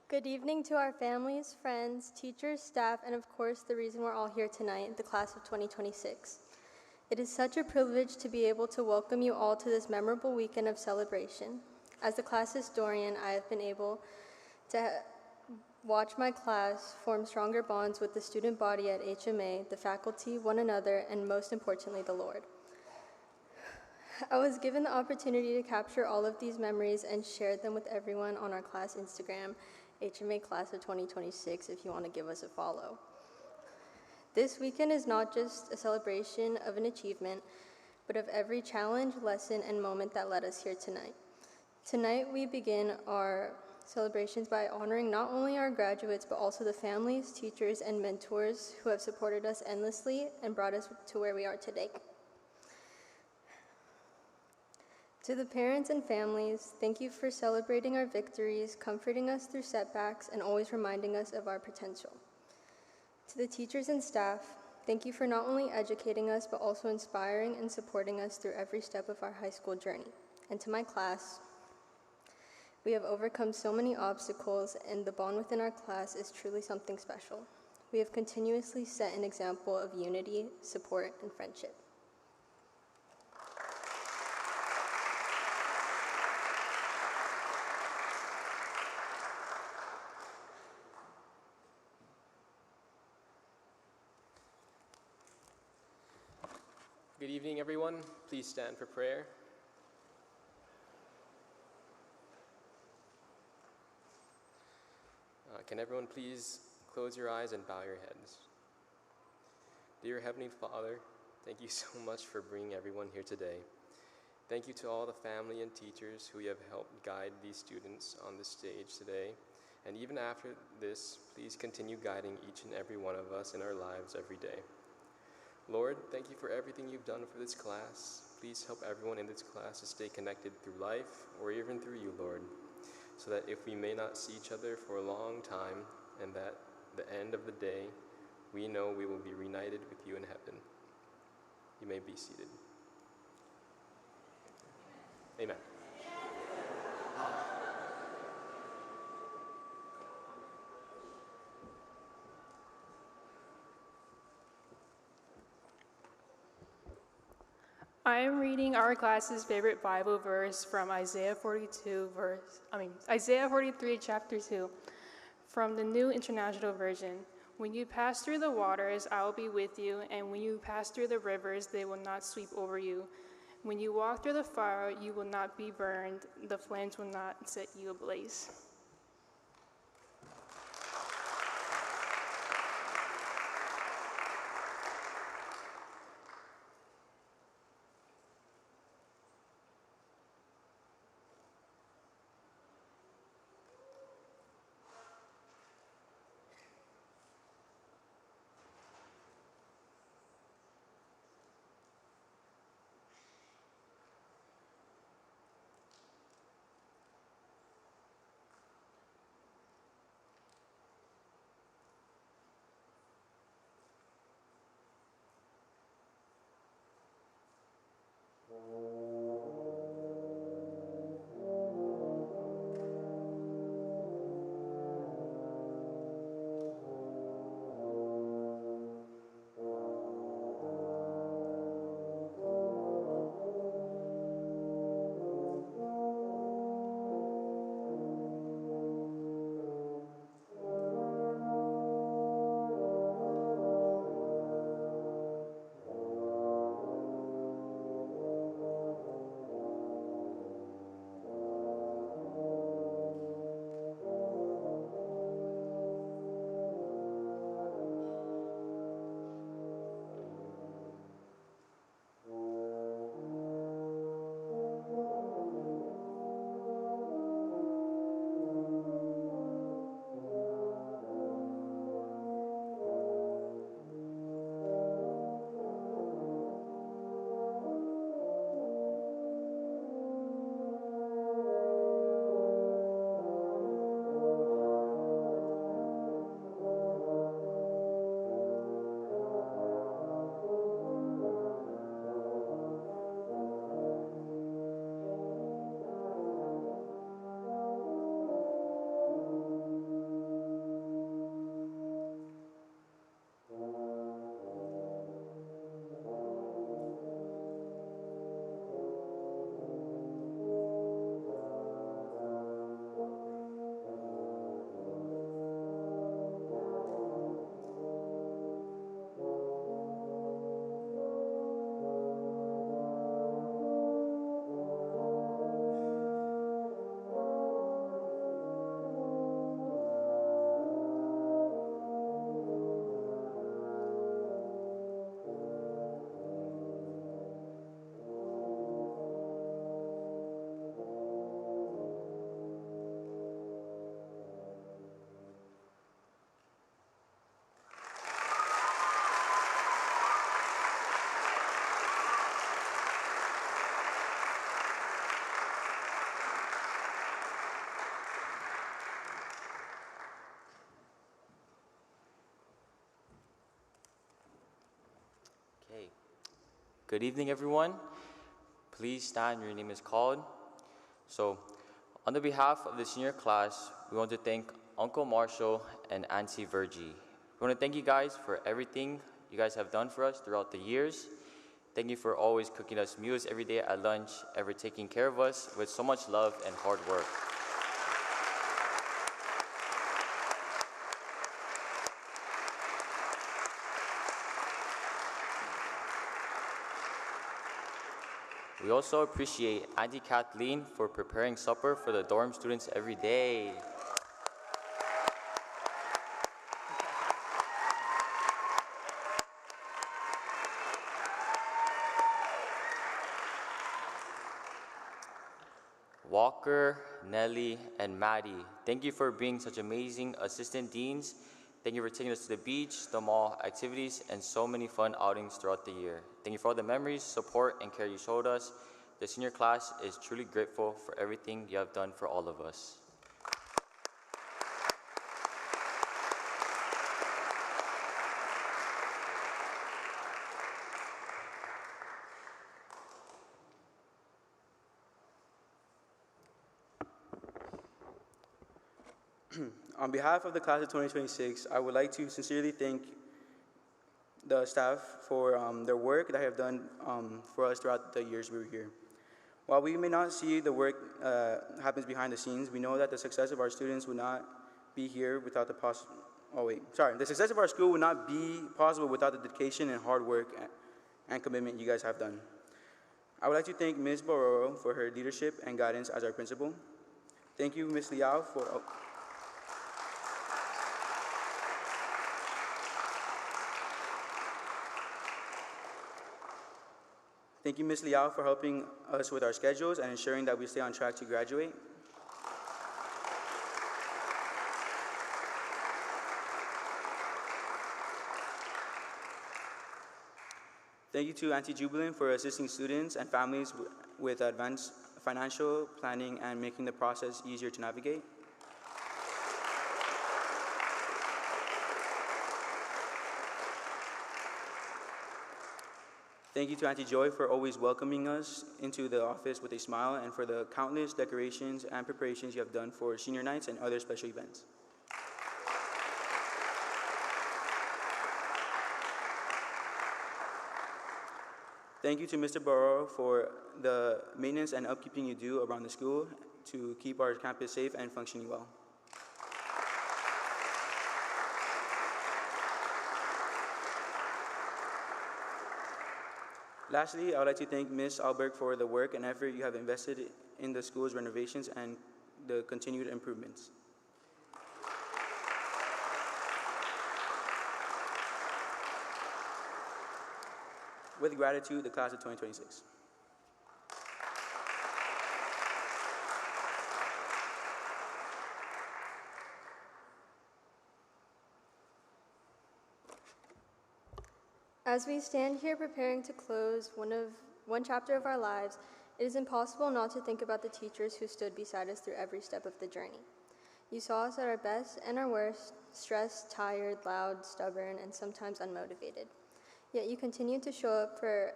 Good evening to our families, friends, teachers, staff, and of course the reason we're all here tonight, the class of 2026. It is such a privilege to be able to welcome you all to this memorable weekend of celebration. As the class historian, I have been able to watch my class form stronger bonds with the student body at HMA, the faculty, one another, and most importantly, the Lord. I was given the opportunity to capture all of these memories and share them with everyone on our class Instagram, HMA Class of 2026, if you want to give us a follow. This weekend is not just a celebration of an achievement, but of every challenge, lesson, and moment that led us here tonight. Tonight, we begin our celebrations by honoring not only our graduates, but also the families, teachers, and mentors who have supported us endlessly and brought us to where we are today. To the parents and families, thank you for celebrating our victories, comforting us through setbacks, and always reminding us of our potential. To the teachers and staff, thank you for not only educating us, but also inspiring and supporting us through every step of our high school journey. And to my class, we have overcome so many obstacles, and the bond within our class is truly something special. We have continuously set an example of unity, support, and friendship. Good evening, everyone. Please stand for prayer. Can everyone please close your eyes and bow your heads? Dear Heavenly Father, thank you so much for bringing everyone here today. Thank you to all the family and teachers who have helped guide these students on this stage today. And even after this, please continue guiding each and every one of us in our lives every day. Lord, thank you for everything you've done for this class. Please help everyone in this class to stay connected through life or even through you, Lord, so that if we may not see each other for a long time and that the end of the day, we know we will be reunited with you in heaven. You may be seated. Amen. I am reading our class's favorite Bible verse from Isaiah 43, chapter 2, from the New International Version. When you pass through the waters, I will be with you, and when you pass through the rivers, they will not sweep over you. When you walk through the fire, you will not be burned, the flames will not set you ablaze. Good evening, everyone. Please stand, your name is called. So, on the behalf of the senior class, we want to thank Uncle Marshall and Auntie Virgie. We want to thank you guys for everything you guys have done for us throughout the years. Thank you for always cooking us meals every day at lunch, ever taking care of us with so much love and hard work. We also appreciate Auntie Kathleen for preparing supper for the dorm students every day. Walker, Nelly, and Maddie, thank you for being such amazing assistant deans. Thank you for taking us to the beach, the mall, activities, and so many fun outings throughout the year. Thank you for all the memories, support, and care you showed us. The senior class is truly grateful for everything you have done for all of us. On behalf of the class of 2026, I would like to sincerely thank the staff for their work that have done for us throughout the years we were here. While we may not see the work happens behind the scenes, we know that the success of our students would not be here without the success of our school would not be possible without the dedication and hard work and commitment you guys have done. I would like to thank Ms. Bororo for her leadership and guidance as our principal. Thank you, Ms. Liao, for Thank you, Ms. Liao, for helping us with our schedules and ensuring that we stay on track to graduate. Thank you to Auntie Jubilin for assisting students and families with advanced financial planning and making the process easier to navigate. Thank you to Auntie Joy for always welcoming us into the office with a smile and for the countless decorations and preparations you have done for senior nights and other special events. Thank you to Mr. Barrow for the maintenance and upkeeping you do around the school to keep our campus safe and functioning well. Lastly, I would like to thank Ms. Alberg for the work and effort you have invested in the school's renovations and the continued improvements. With gratitude, the class of 2026. As we stand here preparing to close one chapter of our lives, it is impossible not to think about the teachers who stood beside us through every step of the journey. You saw us at our best and our worst, stressed, tired, loud, stubborn, and sometimes unmotivated. Yet you continue to show up for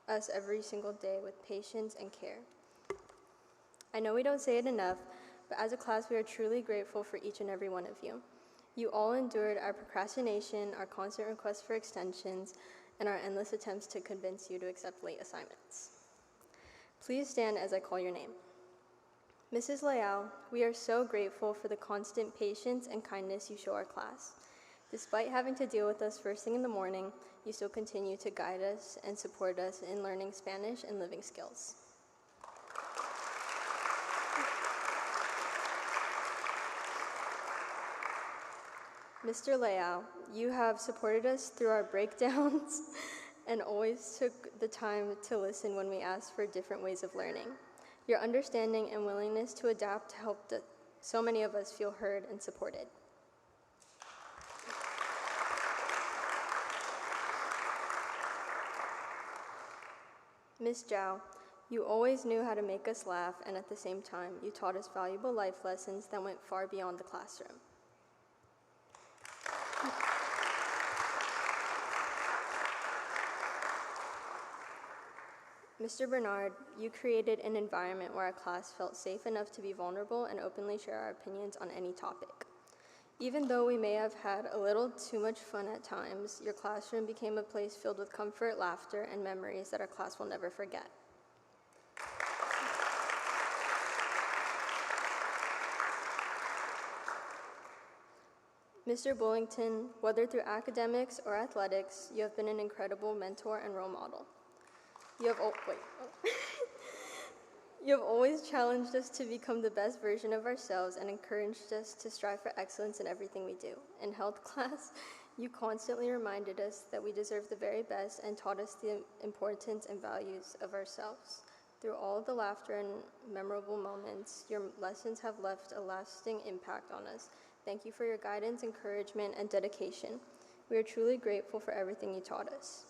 us every single day with patience and care. I know we don't say it enough, but as a class, we are truly grateful for each and every one of you. You all endured our procrastination, our constant requests for extensions, and our endless attempts to convince you to accept late assignments. Please stand as I call your name. Mrs. Leal, we are so grateful for the constant patience and kindness you show our class. Despite having to deal with us first thing in the morning, you still continue to guide us and support us in learning Spanish and living skills. Mr. Leal, you have supported us through our breakdowns and always took the time to listen when we asked for different ways of learning. Your understanding and willingness to adapt helped so many of us feel heard and supported. Ms. Zhao, you always knew how to make us laugh, and at the same time, you taught us valuable life lessons that went far beyond the classroom. Mr. Bernard, you created an environment where our class felt safe enough to be vulnerable and openly share our opinions on any topic. Even though we may have had a little too much fun at times, your classroom became a place filled with comfort, laughter, and memories that our class will never forget. Mr. Bullington, whether through academics or athletics, you have been an incredible mentor and role model. You have always challenged us to become the best version of ourselves and encouraged us to strive for excellence in everything we do. In health class, you constantly reminded us that we deserve the very best and taught us the importance and values of ourselves. Through all of the laughter and memorable moments, your lessons have left a lasting impact on us. Thank you for your guidance, encouragement, and dedication. We are truly grateful for everything you taught us.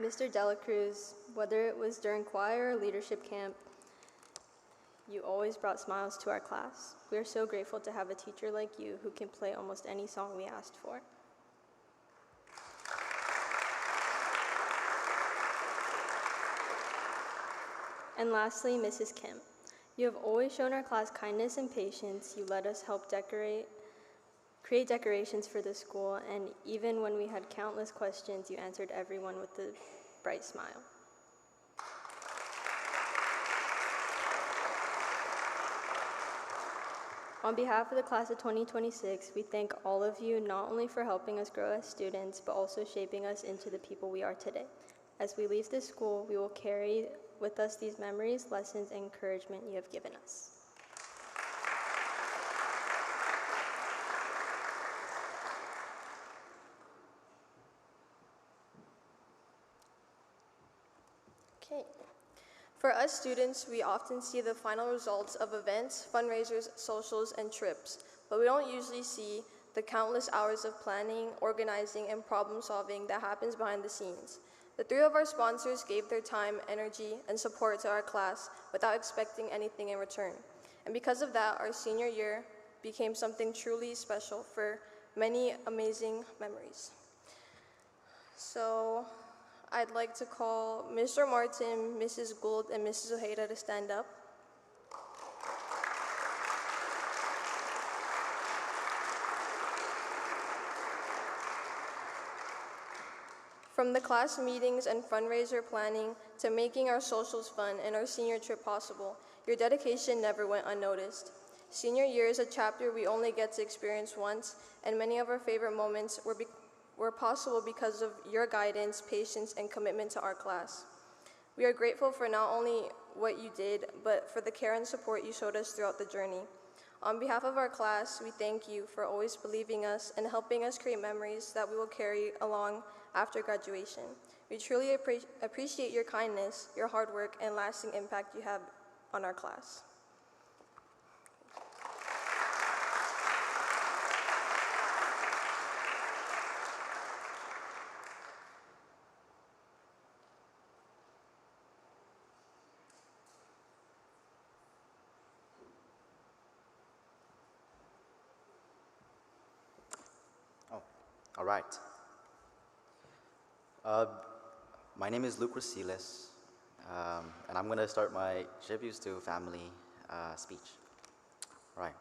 Mr. Dela Cruz, whether it was during choir or leadership camp, you always brought smiles to our class. We are so grateful to have a teacher like you who can play almost any song we asked for. And lastly, Mrs. Kim, you have always shown our class kindness and patience. You let us help create decorations for the school, and even when we had countless questions, you answered everyone with a bright smile. On behalf of the class of 2026, we thank all of you not only for helping us grow as students, but also shaping us into the people we are today. As we leave this school, we will carry with us these memories, lessons, and encouragement you have given us. Okay. For us students, we often see the final results of events, fundraisers, socials, and trips, but we don't usually see the countless hours of planning, organizing, and problem solving that happens behind the scenes. The three of our sponsors gave their time, energy, and support to our class without expecting anything in return. And because of that, our senior year became something truly special for many amazing memories. So I'd like to call Mr. Martin, Mrs. Gould, and Mrs. Ojeda to stand up. From the class meetings and fundraiser planning to making our socials fun and our senior trip possible, your dedication never went unnoticed. Senior year is a chapter we only get to experience once, and many of our favorite moments were possible because of your guidance, patience, and commitment to our class. We are grateful for not only what you did, but for the care and support you showed us throughout the journey. On behalf of our class, we thank you for always believing us and helping us create memories that we will carry along after graduation. We truly appreciate your kindness, your hard work, and lasting impact you have on our class. All right. My name is Luke Rasiles, and I'm going to start my tributes to family speech. All right.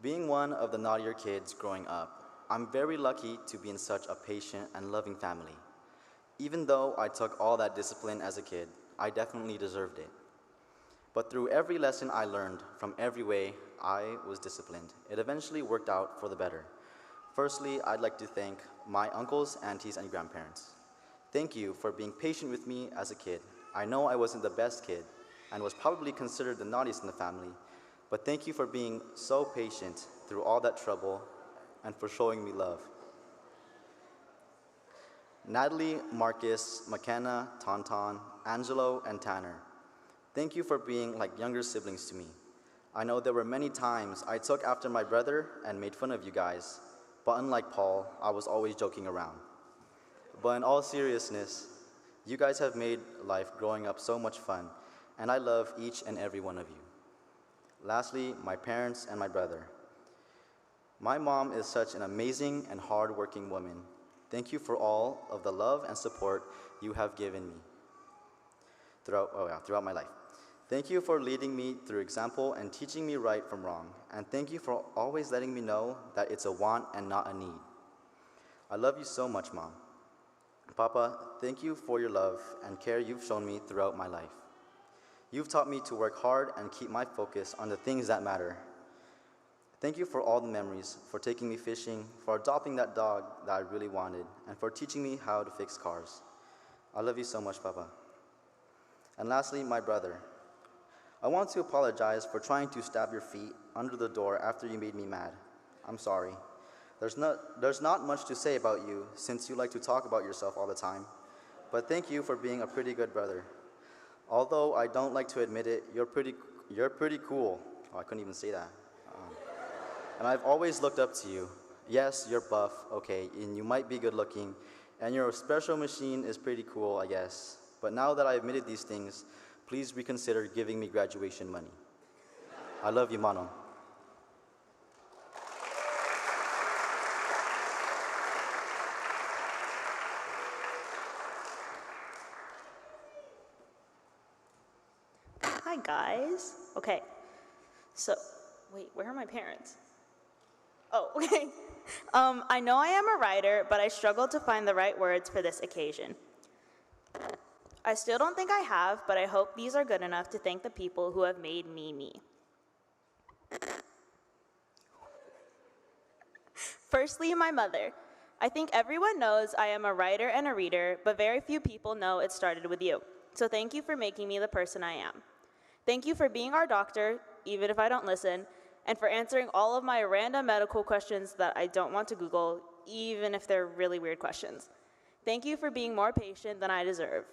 Being one of the naughtier kids growing up, I'm very lucky to be in such a patient and loving family. Even though I took all that discipline as a kid, I definitely deserved it. But through every lesson I learned, from every way I was disciplined, it eventually worked out for the better. Firstly, I'd like to thank my uncles, aunties, and grandparents. Thank you for being patient with me as a kid. I know I wasn't the best kid and was probably considered the naughtiest in the family, but thank you for being so patient through all that trouble and for showing me love. Natalie, Marcus, McKenna, Tauntaun, Angelo, and Tanner, thank you for being like younger siblings to me. I know there were many times I took after my brother and made fun of you guys, but unlike Paul, I was always joking around. But in all seriousness, you guys have made life growing up so much fun, and I love each and every one of you. Lastly, my parents and my brother. My mom is such an amazing and hardworking woman. Thank you for all of the love and support you have given me throughout my life. Thank you for leading me through example and teaching me right from wrong. And thank you for always letting me know that it's a want and not a need. I love you so much, Mom. Papa, thank you for your love and care you've shown me throughout my life. You've taught me to work hard and keep my focus on the things that matter. Thank you for all the memories, for taking me fishing, for adopting that dog that I really wanted, and for teaching me how to fix cars. I love you so much, Papa. And lastly, my brother. I want to apologize for trying to stab your feet under the door after you made me mad. I'm sorry. There's not much to say about you since you like to talk about yourself all the time, but thank you for being a pretty good brother. Although I don't like to admit it, you're pretty cool. Oh, I couldn't even say that. And I've always looked up to you. Yes, you're buff, okay, and you might be good looking, and your special machine is pretty cool, I guess. But now that I admitted these things, please reconsider giving me graduation money. I love you, Mano. Hi, guys. Okay, so, wait, where are my parents? Oh, okay. I know I am a writer, but I struggle to find the right words for this occasion. I still don't think I have, but I hope these are good enough to thank the people who have made me me. Firstly, my mother. I think everyone knows I am a writer and a reader, but very few people know it started with you. So thank you for making me the person I am. Thank you for being our doctor, even if I don't listen, and for answering all of my random medical questions that I don't want to Google, even if they're really weird questions. Thank you for being more patient than I deserve.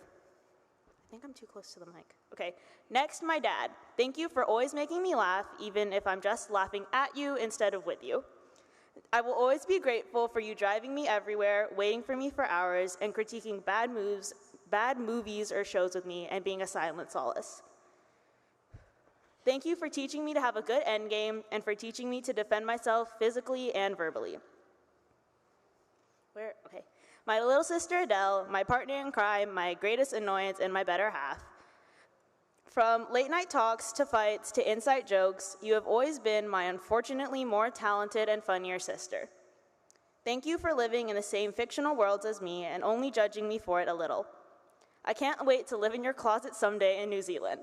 I think I'm too close to the mic. Okay, next, my dad. Thank you for always making me laugh, even if I'm just laughing at you instead of with you. I will always be grateful for you driving me everywhere, waiting for me for hours, and critiquing bad movies or shows with me, and being a silent solace. Thank you for teaching me to have a good end game, and for teaching me to defend myself physically and verbally. Okay. My little sister Adele, my partner in crime, my greatest annoyance, and my better half. From late night talks to fights to inside jokes, you have always been my unfortunately more talented and funnier sister. Thank you for living in the same fictional worlds as me and only judging me for it a little. I can't wait to live in your closet someday in New Zealand.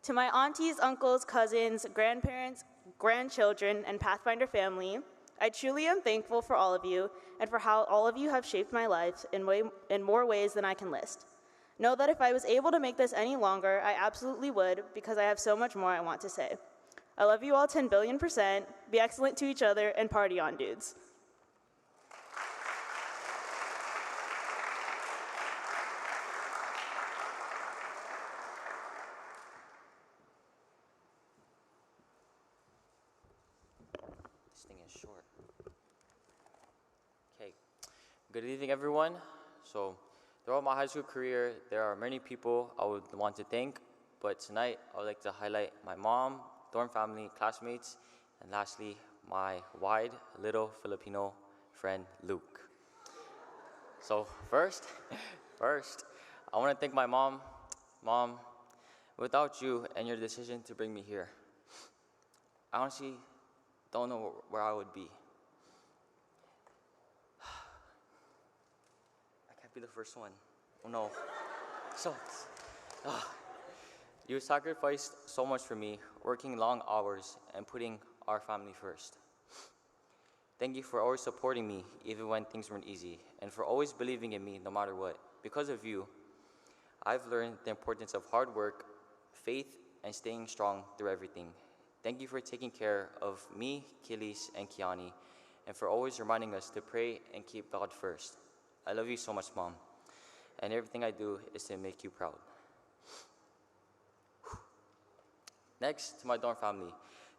To my aunties, uncles, cousins, grandparents, grandchildren, and Pathfinder family, I truly am thankful for all of you and for how all of you have shaped my life in more ways than I can list. Know that if I was able to make this any longer, I absolutely would, because I have so much more I want to say. I love you all 10 billion%, be excellent to each other, and party on, dudes. This thing is short. Okay. Good evening, everyone. So, throughout my high school career, there are many people I would want to thank, but tonight I would like to highlight my mom, dorm family, classmates, and lastly, my wide little Filipino friend, Luke. So first, I want to thank my mom. Mom, without you and your decision to bring me here, I honestly don't know where I would be. I can't be the first one. Oh no. So, you sacrificed so much for me, working long hours and putting our family first. Thank you for always supporting me, even when things weren't easy, and for always believing in me no matter what. Because of you, I've learned the importance of hard work, faith, and staying strong through everything. Thank you for taking care of me, Kilis, and Kiani, and for always reminding us to pray and keep God first. I love you so much, Mom, and everything I do is to make you proud. Next, to my dorm family.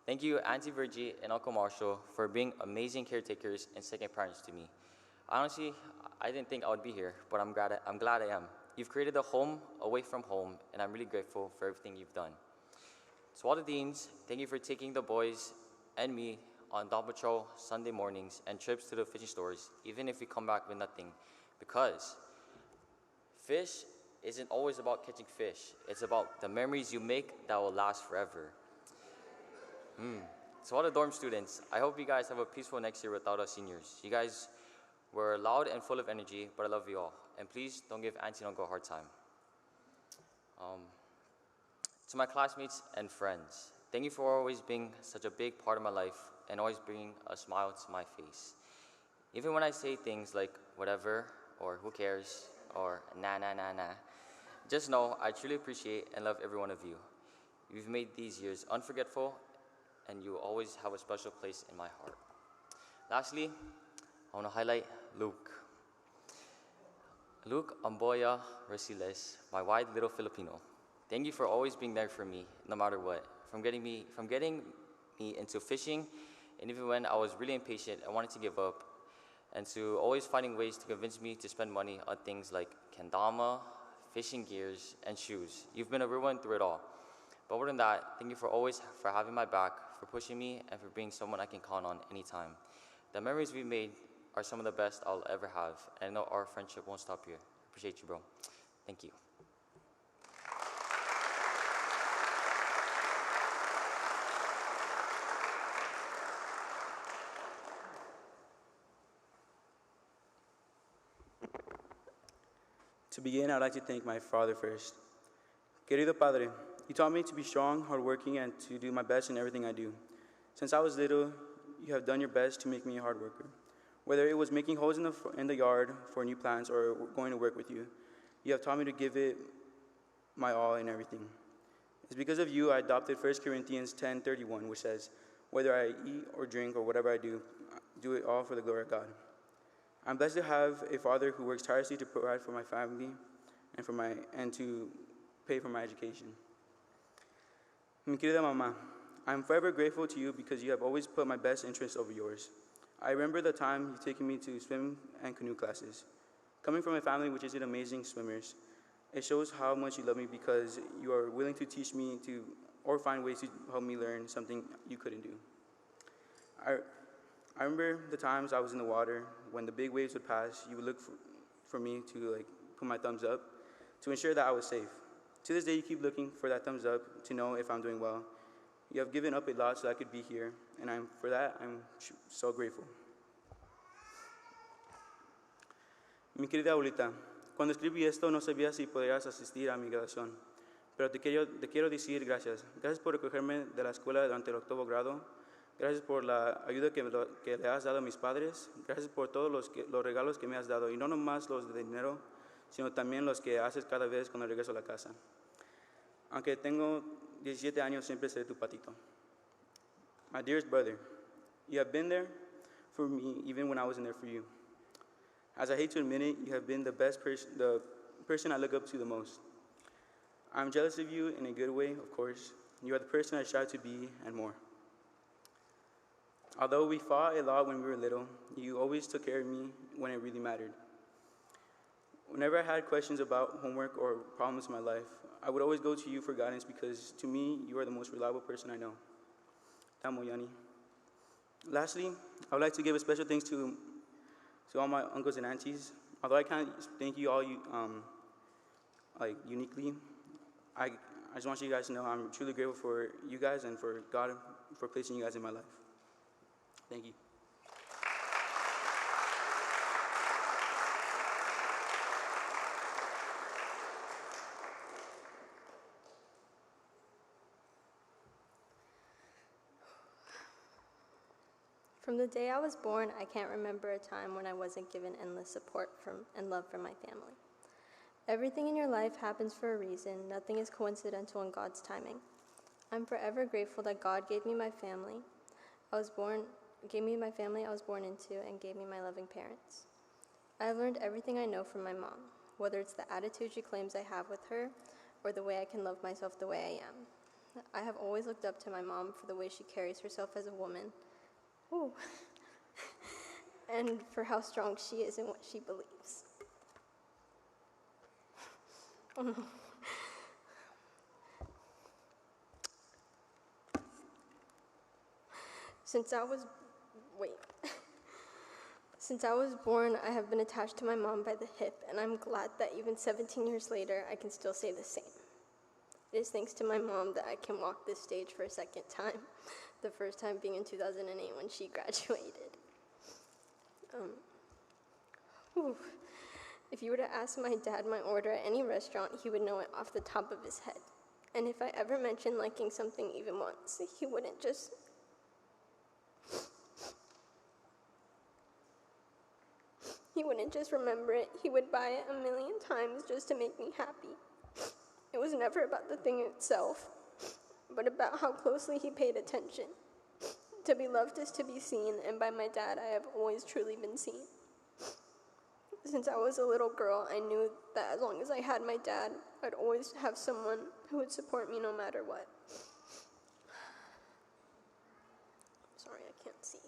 Thank you, Auntie Virgie and Uncle Marshall, for being amazing caretakers and second parents to me. Honestly, I didn't think I would be here, but I'm glad I am. You've created a home away from home, and I'm really grateful for everything you've done. To all the deans, thank you for taking the boys and me on dog patrol Sunday mornings and trips to the fishing stores, even if we come back with nothing. Because fish isn't always about catching fish. It's about the memories you make that will last forever. So all the dorm students, I hope you guys have a peaceful next year without us seniors. You guys were loud and full of energy, but I love you all. And please don't give Auntie and Uncle a hard time. To my classmates and friends, thank you for always being such a big part of my life and always bringing a smile to my face. Even when I say things like whatever, or who cares, or nah, nah, nah, nah, just know I truly appreciate and love every one of you. You've made these years unforgettable, and you always have a special place in my heart. Lastly, I want to highlight Luke. Luke Amboya Rosiles, my wide little Filipino. Thank you for always being there for me, no matter what. From getting me into fishing, and even when I was really impatient and wanted to give up, and to always finding ways to convince me to spend money on things like kendama, fishing gears, and shoes. You've been a real one through it all. But other than that, thank you for having my back, for pushing me, and for being someone I can count on anytime. The memories we made are some of the best I'll ever have, and I know our friendship won't stop here. Appreciate you, bro. Thank you. To begin, I'd like to thank my father first. Querido Padre, you taught me to be strong, hardworking, and to do my best in everything I do. Since I was little, you have done your best to make me a hard worker. Whether it was making holes in the yard for new plants or going to work with you, you have taught me to give it my all in everything. It's because of you I adopted 1 Corinthians 10:31, which says, whether I eat or drink or whatever I do it all for the glory of God. I'm blessed to have a father who works tirelessly to provide for my family and to pay for my education. Mi querida mamá, I'm forever grateful to you because you have always put my best interests over yours. I remember the time you've taken me to swim and canoe classes. Coming from a family which is amazing swimmers, it shows how much you love me because you are willing to teach me or find ways to help me learn something you couldn't do. I remember the times I was in the water, when the big waves would pass, you would look for me to put my thumbs up to ensure that I was safe. To this day, you keep looking for that thumbs up to know if I'm doing well. You have given up a lot so I could be here, and for that, I'm so grateful. Mi querida abuelita, cuando escribí esto no sabía si podrías asistir a mi graduación, pero te quiero decir gracias. Gracias por recogerme de la escuela durante el octavo grado. Gracias por la ayuda que le has dado a mis padres. Gracias por todos los regalos que me has dado. Y no nomás los de dinero, sino también los que haces cada vez cuando regreso a la casa. Aunque tengo 17 años, siempre seré tu patito. My dearest brother, you have been there for me even when I wasn't there for you. As I hate to admit it, you have been the person I look up to the most. I'm jealous of you in a good way, of course. You are the person I strive to be and more. Although we fought a lot when we were little, you always took care of me when it really mattered. Whenever I had questions about homework or problems in my life, I would always go to you for guidance because, to me, you are the most reliable person I know. Tamo, Yani. Lastly, I would like to give a special thanks to all my uncles and aunties. Although I can't thank you all uniquely, I just want you guys to know I'm truly grateful for you guys and for God for placing you guys in my life. Thank you. From the day I was born, I can't remember a time when I wasn't given endless support and love from my family. Everything in your life happens for a reason. Nothing is coincidental in God's timing. I'm forever grateful that God gave me my family I was born into and gave me my loving parents. I have learned everything I know from my mom, whether it's the attitude she claims I have with her or the way I can love myself the way I am. I have always looked up to my mom for the way she carries herself as a woman. Ooh. And for how strong she is in what she believes. Oh no. Since I was wait. Since I was born, I have been attached to my mom by the hip, and I'm glad that even 17 years later, I can still say the same. It is thanks to my mom that I can walk this stage for a second time, the first time being in 2008 when she graduated. If you were to ask my dad my order at any restaurant, he would know it off the top of his head. And if I ever mentioned liking something even once, he wouldn't just remember it. He would buy it a million times just to make me happy. It was never about the thing itself, but about how closely he paid attention. To be loved is to be seen, and by my dad, I have always truly been seen. Since I was a little girl, I knew that as long as I had my dad, I'd always have someone who would support me no matter what. Sorry, I can't see.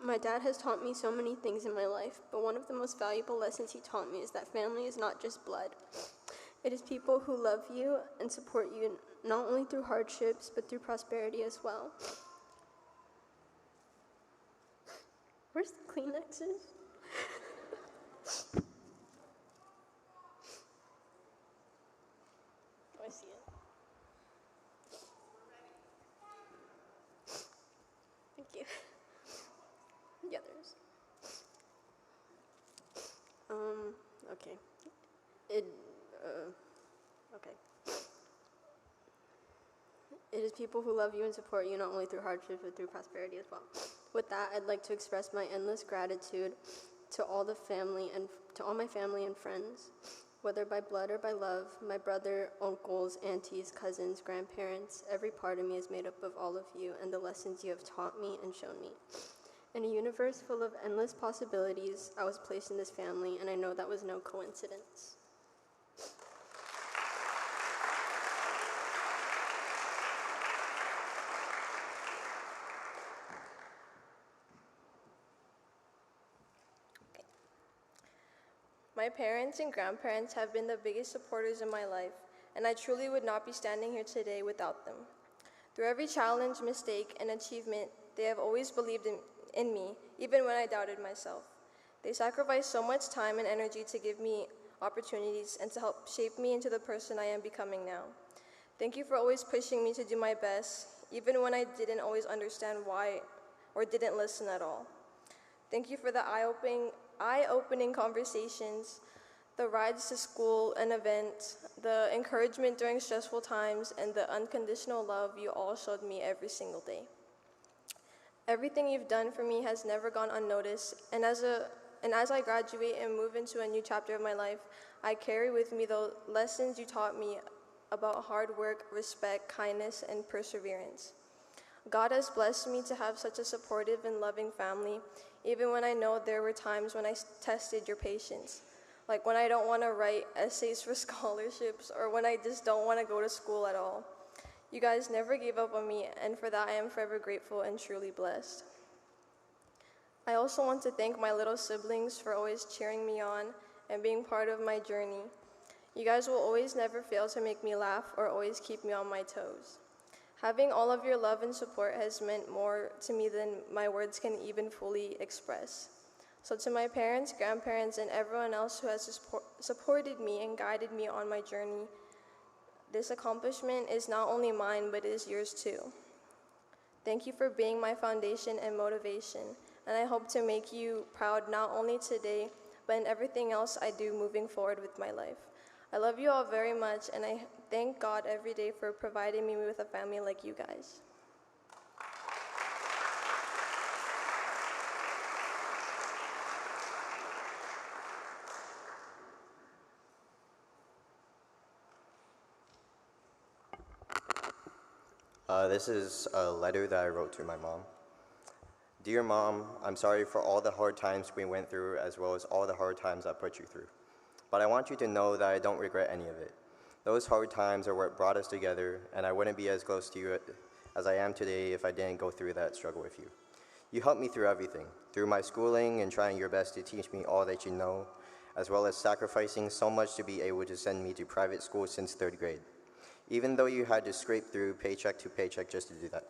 My dad has taught me so many things in my life, but one of the most valuable lessons he taught me is that family is not just blood. It is people who love you and support you not only through hardships, but through prosperity as well. Where's the Kleenexes? Oh, I see it. Thank you. The others. Okay. Okay. It is people who love you and support you not only through hardship, but through prosperity as well. With that, I'd like to express my endless gratitude to all my family and friends, whether by blood or by love, my brother, uncles, aunties, cousins, grandparents. Every part of me is made up of all of you and the lessons you have taught me and shown me. In a universe full of endless possibilities, I was placed in this family, and I know that was no coincidence. My parents and grandparents have been the biggest supporters in my life, and I truly would not be standing here today without them. Through every challenge, mistake, and achievement, they have always believed in me, even when I doubted myself. They sacrificed so much time and energy to give me opportunities and to help shape me into the person I am becoming now. Thank you for always pushing me to do my best, even when I didn't always understand why or didn't listen at all. Thank you for the eye-opening conversations, the rides to school and events, the encouragement during stressful times, and the unconditional love you all showed me every single day. Everything you've done for me has never gone unnoticed, and as I graduate and move into a new chapter of my life, I carry with me the lessons you taught me about hard work, respect, kindness, and perseverance. God has blessed me to have such a supportive and loving family, even when I know there were times when I tested your patience, like when I don't want to write essays for scholarships or when I just don't want to go to school at all. You guys never gave up on me, and for that I am forever grateful and truly blessed. I also want to thank my little siblings for always cheering me on and being part of my journey. You guys will always never fail to make me laugh or always keep me on my toes. Having all of your love and support has meant more to me than my words can even fully express. So to my parents, grandparents, and everyone else who has supported me and guided me on my journey, this accomplishment is not only mine, but it is yours too. Thank you for being my foundation and motivation, and I hope to make you proud not only today, but in everything else I do moving forward with my life. I love you all very much, and I thank God every day for providing me with a family like you guys. This is a letter that I wrote to my mom. Dear Mom, I'm sorry for all the hard times we went through, as well as all the hard times I put you through. But I want you to know that I don't regret any of it. Those hard times are what brought us together, and I wouldn't be as close to you as I am today if I didn't go through that struggle with you. You helped me through everything, through my schooling and trying your best to teach me all that you know, as well as sacrificing so much to be able to send me to private school since 3rd grade, even though you had to scrape through paycheck to paycheck just to do that.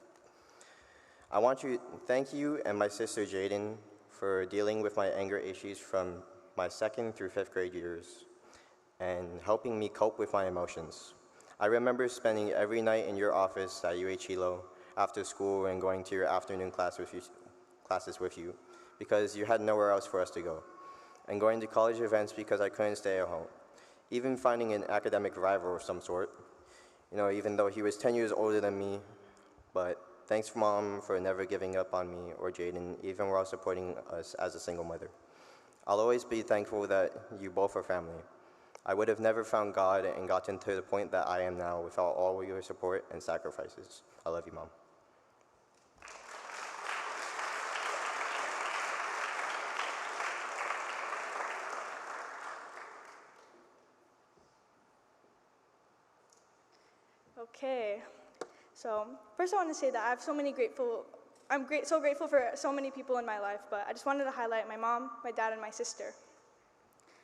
I want to thank you and my sister Jaden for dealing with my anger issues from my 2nd through 5th grade years and helping me cope with my emotions. I remember spending every night in your office at UH Hilo after school and going to your afternoon classes with you because you had nowhere else for us to go, and going to college events because I couldn't stay at home. Even finding an academic rival of some sort, even though he was 10 years older than me. But thanks, Mom, for never giving up on me or Jaden, even while supporting us as a single mother. I'll always be thankful that you both are family. I would have never found God and gotten to the point that I am now without all your support and sacrifices. I love you, Mom. Okay, so first I want to say that I have so grateful for so many people in my life, but I just wanted to highlight my mom, my dad, and my sister.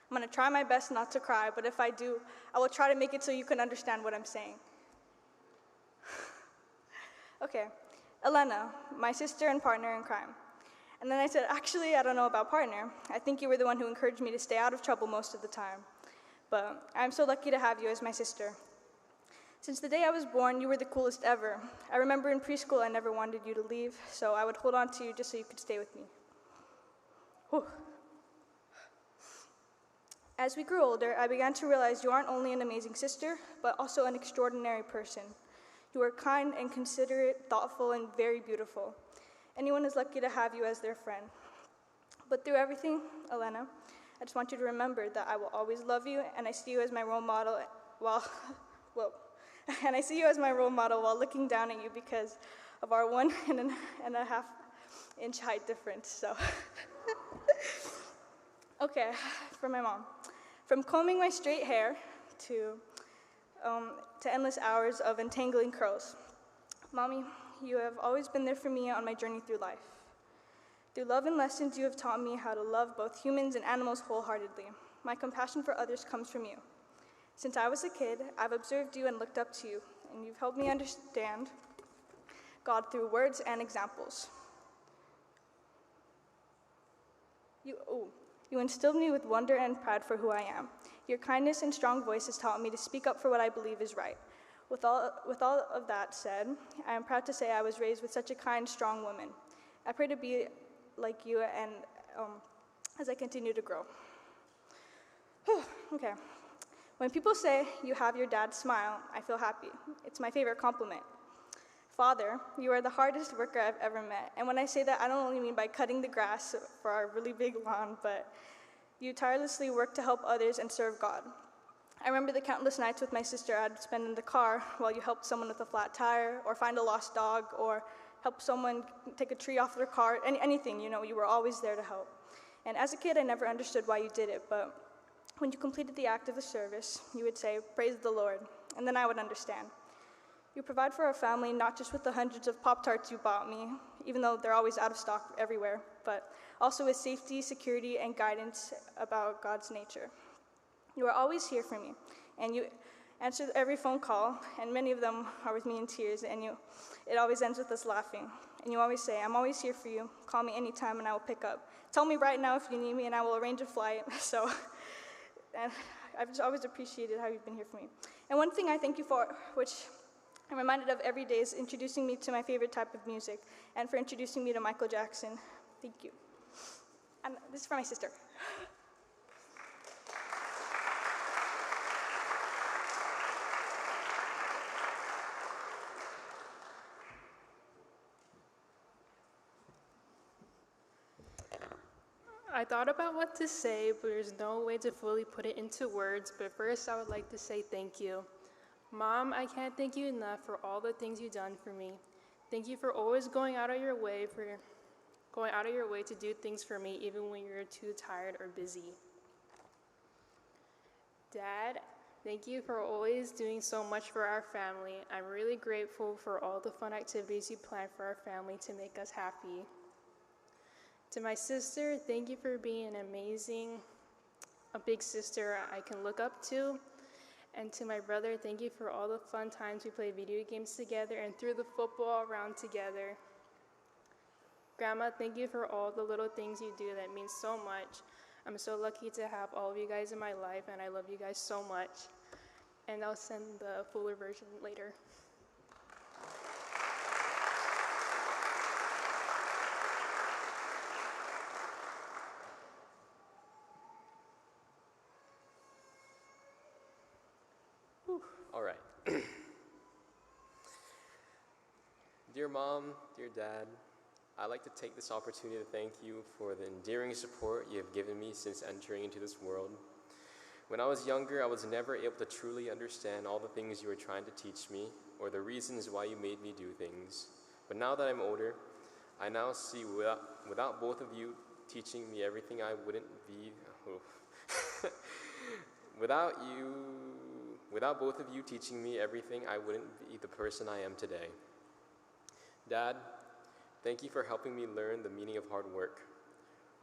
I'm going to try my best not to cry, but if I do, I will try to make it so you can understand what I'm saying. Okay, Elena, my sister and partner in crime. And then I said, actually, I don't know about partner. I think you were the one who encouraged me to stay out of trouble most of the time. But I'm so lucky to have you as my sister. Since the day I was born, you were the coolest ever. I remember in preschool I never wanted you to leave, so I would hold on to you just so you could stay with me. Whew. As we grew older, I began to realize you aren't only an amazing sister, but also an extraordinary person. You are kind and considerate, thoughtful, and very beautiful. Anyone is lucky to have you as their friend. But through everything, Elena, I just want you to remember that I will always love you, and I see you as my role model while looking down at you because of our 1.5 inch height difference. So, okay, for my mom. From combing my straight hair to endless hours of entangling curls. Mommy, you have always been there for me on my journey through life. Through love and lessons, you have taught me how to love both humans and animals wholeheartedly. My compassion for others comes from you. Since I was a kid, I've observed you and looked up to you, and you've helped me understand God through words and examples. You instilled me with wonder and pride for who I am. Your kindness and strong voice has taught me to speak up for what I believe is right. With all of that said, I am proud to say I was raised with such a kind, strong woman. I pray to be like you and as I continue to grow. Okay. When people say you have your dad's smile, I feel happy. It's my favorite compliment. Father, you are the hardest worker I've ever met. And when I say that, I don't only mean by cutting the grass for our really big lawn, but you tirelessly work to help others and serve God. I remember the countless nights with my sister I'd spend in the car while you helped someone with a flat tire, or find a lost dog, or help someone take a tree off their car, anything, you were always there to help. And as a kid, I never understood why you did it, but when you completed the act of the service, you would say, "Praise the Lord," and then I would understand. You provide for our family not just with the hundreds of Pop-Tarts you bought me, even though they're always out of stock everywhere, but also with safety, security, and guidance about God's nature. You are always here for me, and you answer every phone call, and many of them are with me in tears, and it always ends with us laughing. And you always say, "I'm always here for you. Call me anytime and I will pick up. Tell me right now if you need me and I will arrange a flight." And I've just always appreciated how you've been here for me. And one thing I thank you for, which I'm reminded of every day, is introducing me to my favorite type of music, and for introducing me to Michael Jackson. Thank you. And this is for my sister. I thought about what to say, but there's no way to fully put it into words. But first, I would like to say thank you. Mom, I can't thank you enough for all the things you've done for me. Thank you for always going out of your way to do things for me, even when you're too tired or busy. Dad, thank you for always doing so much for our family. I'm really grateful for all the fun activities you plan for our family to make us happy. To my sister, thank you for being a big sister I can look up to. And to my brother, thank you for all the fun times we played video games together and threw the football around together. Grandma, thank you for all the little things you do that mean so much. I'm so lucky to have all of you guys in my life, and I love you guys so much. And I'll send the fuller version later. All right. Dear Mom, dear Dad, I'd like to take this opportunity to thank you for the endearing support you have given me since entering into this world. When I was younger, I was never able to truly understand all the things you were trying to teach me or the reasons why you made me do things. But now that I'm older, I now see without both of you teaching me everything, I wouldn't be... Without both of you teaching me everything, I wouldn't be the person I am today. Dad, thank you for helping me learn the meaning of hard work.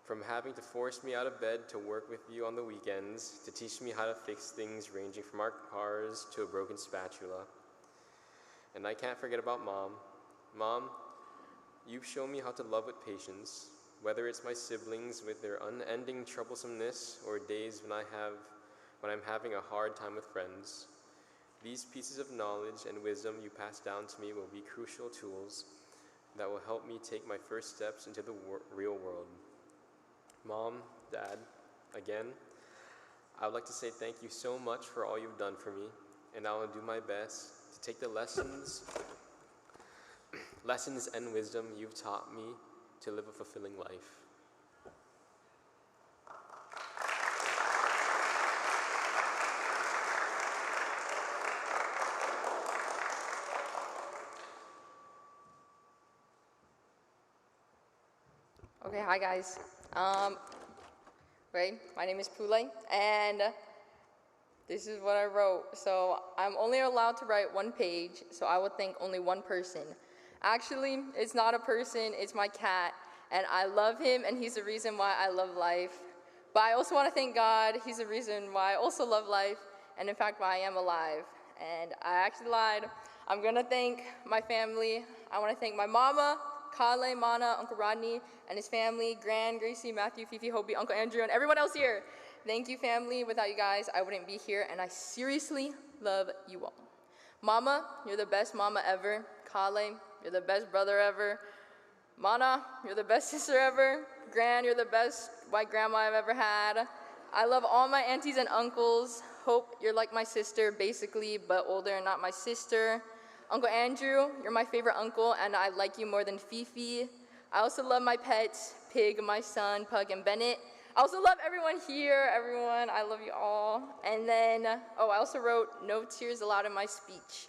From having to force me out of bed to work with you on the weekends, to teach me how to fix things ranging from our cars to a broken spatula. And I can't forget about Mom. Mom, you've shown me how to love with patience, whether it's my siblings with their unending troublesomeness or days when I'm having a hard time with friends. These pieces of knowledge and wisdom you pass down to me will be crucial tools that will help me take my first steps into the real world. Mom, Dad, again, I would like to say thank you so much for all you've done for me, and I will do my best to take the lessons and wisdom you've taught me to live a fulfilling life. Okay, hi guys. My name is Pule, and this is what I wrote. So I'm only allowed to write one page, so I would thank only one person. Actually, it's not a person, it's my cat, and I love him, and he's the reason why I love life. But I also want to thank God. He's the reason why I also love life, and in fact, why I am alive. And I actually lied. I'm gonna thank my family. I want to thank my mama, Kale, Mana, Uncle Rodney, and his family, Gran, Gracie, Matthew, Fifi, Hobie, Uncle Andrew, and everyone else here. Thank you, family. Without you guys, I wouldn't be here, and I seriously love you all. Mama, you're the best mama ever. Kale, you're the best brother ever. Mana, you're the best sister ever. Gran, you're the best white grandma I've ever had. I love all my aunties and uncles. Hope you're like my sister, basically, but older and not my sister. Uncle Andrew, you're my favorite uncle, and I like you more than Fifi. I also love my pets, Pig, my son, Pug, and Bennett. I also love everyone here, everyone. I love you all. And then, I also wrote no tears allowed in my speech.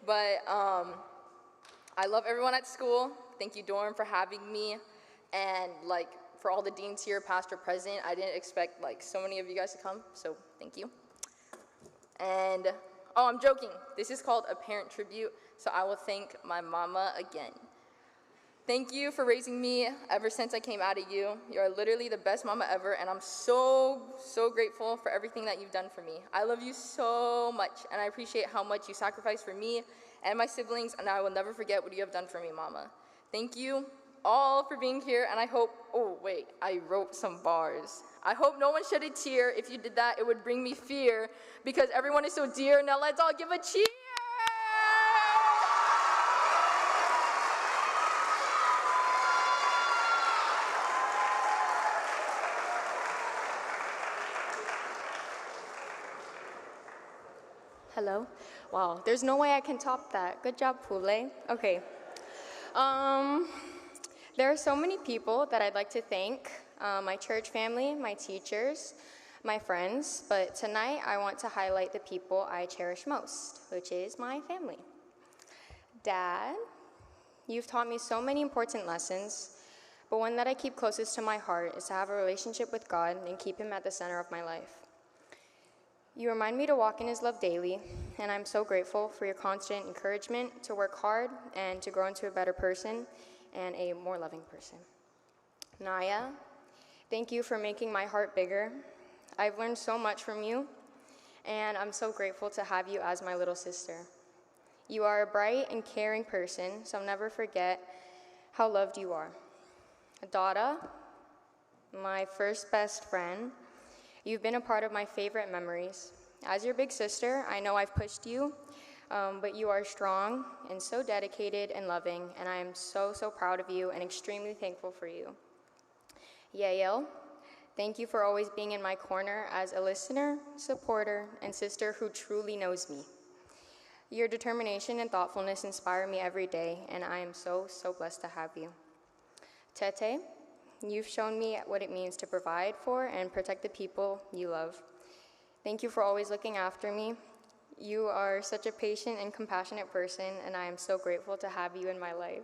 But I love everyone at school. Thank you, Dorm, for having me. And for all the deans here, past or present, I didn't expect so many of you guys to come, so thank you. And, I'm joking. This is called a parent tribute, so I will thank my mama again. Thank you for raising me ever since I came out of you. You're literally the best mama ever, and I'm so, so grateful for everything that you've done for me. I love you so much, and I appreciate how much you sacrificed for me and my siblings, and I will never forget what you have done for me, mama. Thank you all for being here, and I hope, I wrote some bars. I hope no one shed a tear. If you did that, it would bring me fear, because everyone is so dear. Now let's all give a cheer! Hello? Wow, there's no way I can top that. Good job, Pule. Okay. There are so many people that I'd like to thank. My church family, my teachers, my friends, but tonight I want to highlight the people I cherish most, which is my family. Dad, you've taught me so many important lessons, but one that I keep closest to my heart is to have a relationship with God and keep Him at the center of my life. You remind me to walk in His love daily, and I'm so grateful for your constant encouragement to work hard and to grow into a better person and a more loving person. Naya, thank you for making my heart bigger. I've learned so much from you, and I'm so grateful to have you as my little sister. You are a bright and caring person, so never forget how loved you are. Dada, my first best friend, you've been a part of my favorite memories. As your big sister, I know I've pushed you, but you are strong and so dedicated and loving, and I am so, so proud of you and extremely thankful for you. Yael, thank you for always being in my corner as a listener, supporter, and sister who truly knows me. Your determination and thoughtfulness inspire me every day, and I am so, so blessed to have you. Tete, you've shown me what it means to provide for and protect the people you love. Thank you for always looking after me. You are such a patient and compassionate person, and I am so grateful to have you in my life.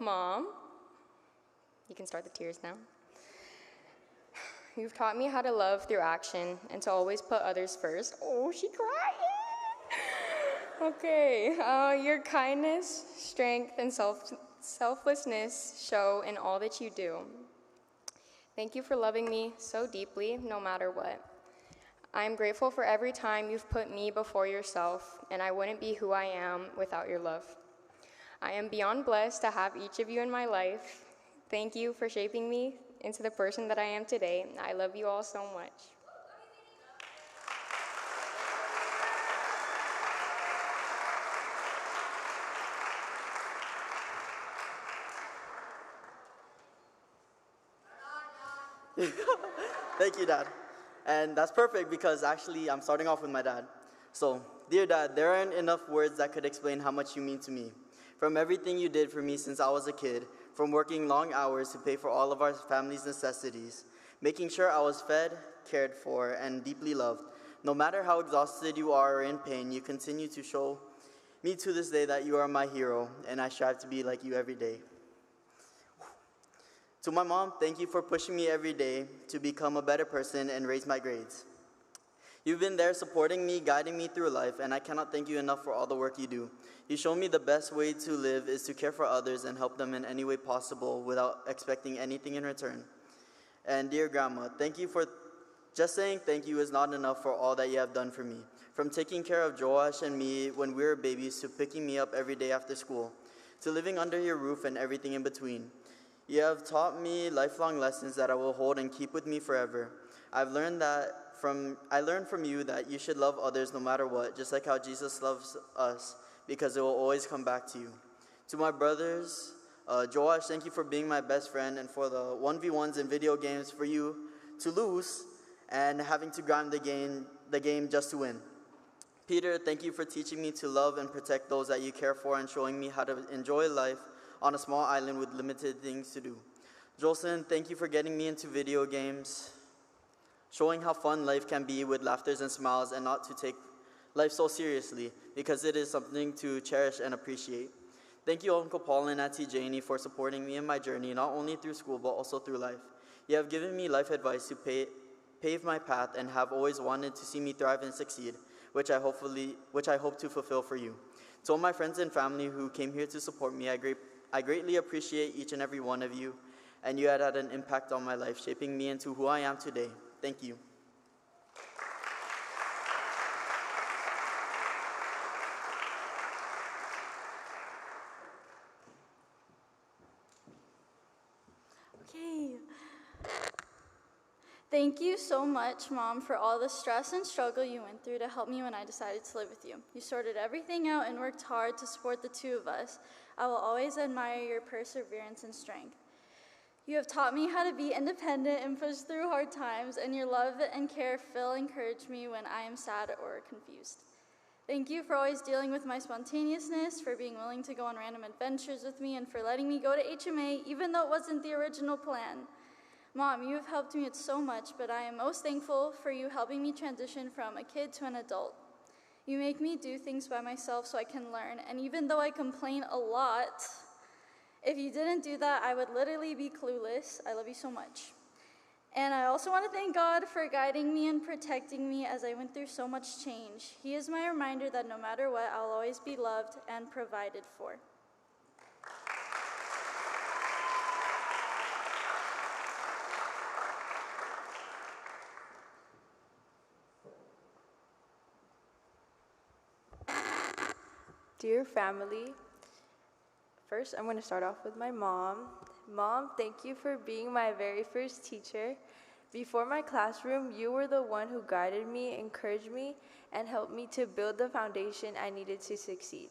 Mom, you can start the tears now. You've taught me how to love through action and to always put others first. Oh, she crying. Okay, your kindness, strength, and selflessness show in all that you do. Thank you for loving me so deeply, no matter what. I am grateful for every time you've put me before yourself, and I wouldn't be who I am without your love. I am beyond blessed to have each of you in my life. Thank you for shaping me into the person that I am today. I love you all so much. Thank you, Dad. And that's perfect because actually I'm starting off with my dad. So, dear Dad, there aren't enough words that could explain how much you mean to me. From everything you did for me since I was a kid, from working long hours to pay for all of our family's necessities, making sure I was fed, cared for, and deeply loved. No matter how exhausted you are or in pain, you continue to show me to this day that you are my hero, and I strive to be like you every day. To my mom, thank you for pushing me every day to become a better person and raise my grades. You've been there supporting me, guiding me through life, and I cannot thank you enough for all the work you do. You show me the best way to live is to care for others and help them in any way possible without expecting anything in return. And dear Grandma, thank you for just saying thank you is not enough for all that you have done for me. From taking care of Joash and me when we were babies to picking me up every day after school, to living under your roof and everything in between. You have taught me lifelong lessons that I will hold and keep with me forever. I learned from you that you should love others no matter what, just like how Jesus loves us, because it will always come back to you. To my brothers, Joash, thank you for being my best friend and for the 1v1s in video games for you to lose and having to grind the game just to win. Peter, thank you for teaching me to love and protect those that you care for and showing me how to enjoy life on a small island with limited things to do. Jolson, thank you for getting me into video games, showing how fun life can be with laughters and smiles and not to take life so seriously because it is something to cherish and appreciate. Thank you, Uncle Paul and Auntie Janie, for supporting me in my journey, not only through school but also through life. You have given me life advice to pave my path and have always wanted to see me thrive and succeed, which I hope to fulfill for you. To all my friends and family who came here to support me, I greatly appreciate each and every one of you, and you had an impact on my life, shaping me into who I am today. Thank you. Okay. Thank you so much, Mom, for all the stress and struggle you went through to help me when I decided to live with you. You sorted everything out and worked hard to support the two of us. I will always admire your perseverance and strength. You have taught me how to be independent and push through hard times, and your love and care encourage me when I am sad or confused. Thank you for always dealing with my spontaneousness, for being willing to go on random adventures with me, and for letting me go to HMA even though it wasn't the original plan. Mom, you have helped me with so much, but I am most thankful for you helping me transition from a kid to an adult. You make me do things by myself so I can learn, and even though I complain a lot, if you didn't do that, I would literally be clueless. I love you so much. And I also want to thank God for guiding me and protecting me as I went through so much change. He is my reminder that no matter what, I'll always be loved and provided for. Dear family, First, I'm going to start off with my mom. Mom, thank you for being my very first teacher. Before my classroom, you were the one who guided me, encouraged me, and helped me to build the foundation I needed to succeed.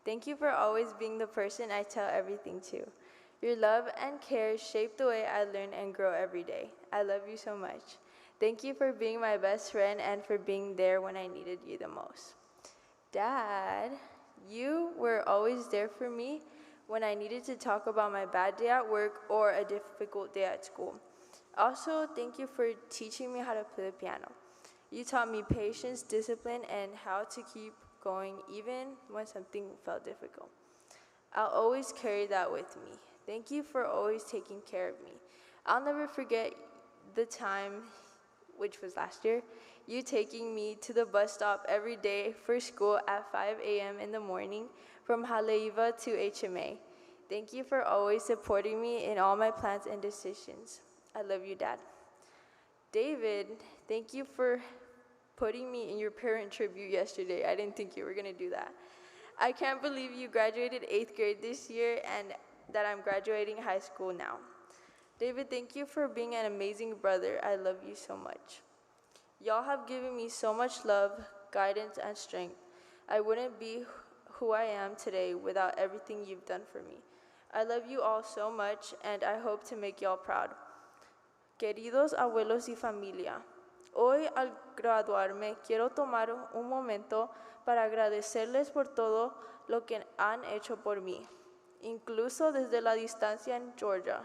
Thank you for always being the person I tell everything to. Your love and care shape the way I learn and grow every day. I love you so much. Thank you for being my best friend and for being there when I needed you the most. Dad, you were always there for me when I needed to talk about my bad day at work or a difficult day at school. Also, thank you for teaching me how to play the piano. You taught me patience, discipline, and how to keep going even when something felt difficult. I'll always carry that with me. Thank you for always taking care of me. I'll never forget the time, which was last year, you taking me to the bus stop every day for school at 5 a.m. in the morning from Haleiwa to HMA. Thank you for always supporting me in all my plans and decisions. I love you, Dad. David, thank you for putting me in your parent tribute yesterday. I didn't think you were going to do that. I can't believe you graduated 8th grade this year and that I'm graduating high school now. David, thank you for being an amazing brother. I love you so much. Y'all have given me so much love, guidance, and strength. I wouldn't be who I am today without everything you've done for me. I love you all so much, and I hope to make y'all proud. Queridos abuelos y familia, hoy al graduarme quiero tomar un momento para agradecerles por todo lo que han hecho por mí, incluso desde la distancia en Georgia.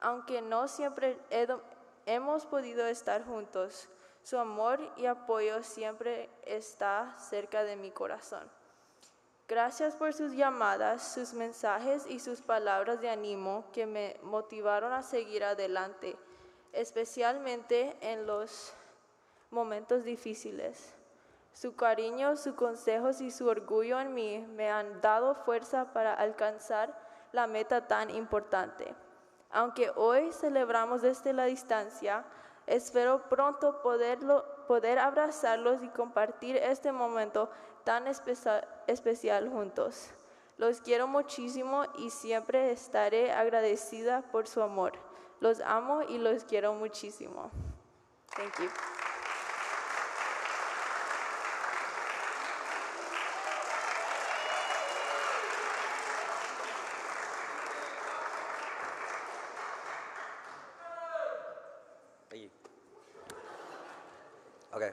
Aunque no siempre hemos podido estar juntos, su amor y apoyo siempre está cerca de mi corazón. Gracias por sus llamadas, sus mensajes y sus palabras de ánimo que me motivaron a seguir adelante, especialmente en los momentos difíciles. Su cariño, sus consejos y su orgullo en mí me han dado fuerza para alcanzar la meta tan importante. Aunque hoy celebramos desde la distancia, espero pronto poder abrazarlos y compartir este momento tan especial juntos. Los quiero muchísimo y siempre estaré agradecida por su amor. Los amo y los quiero muchísimo. Thank you. Thank you. Okay,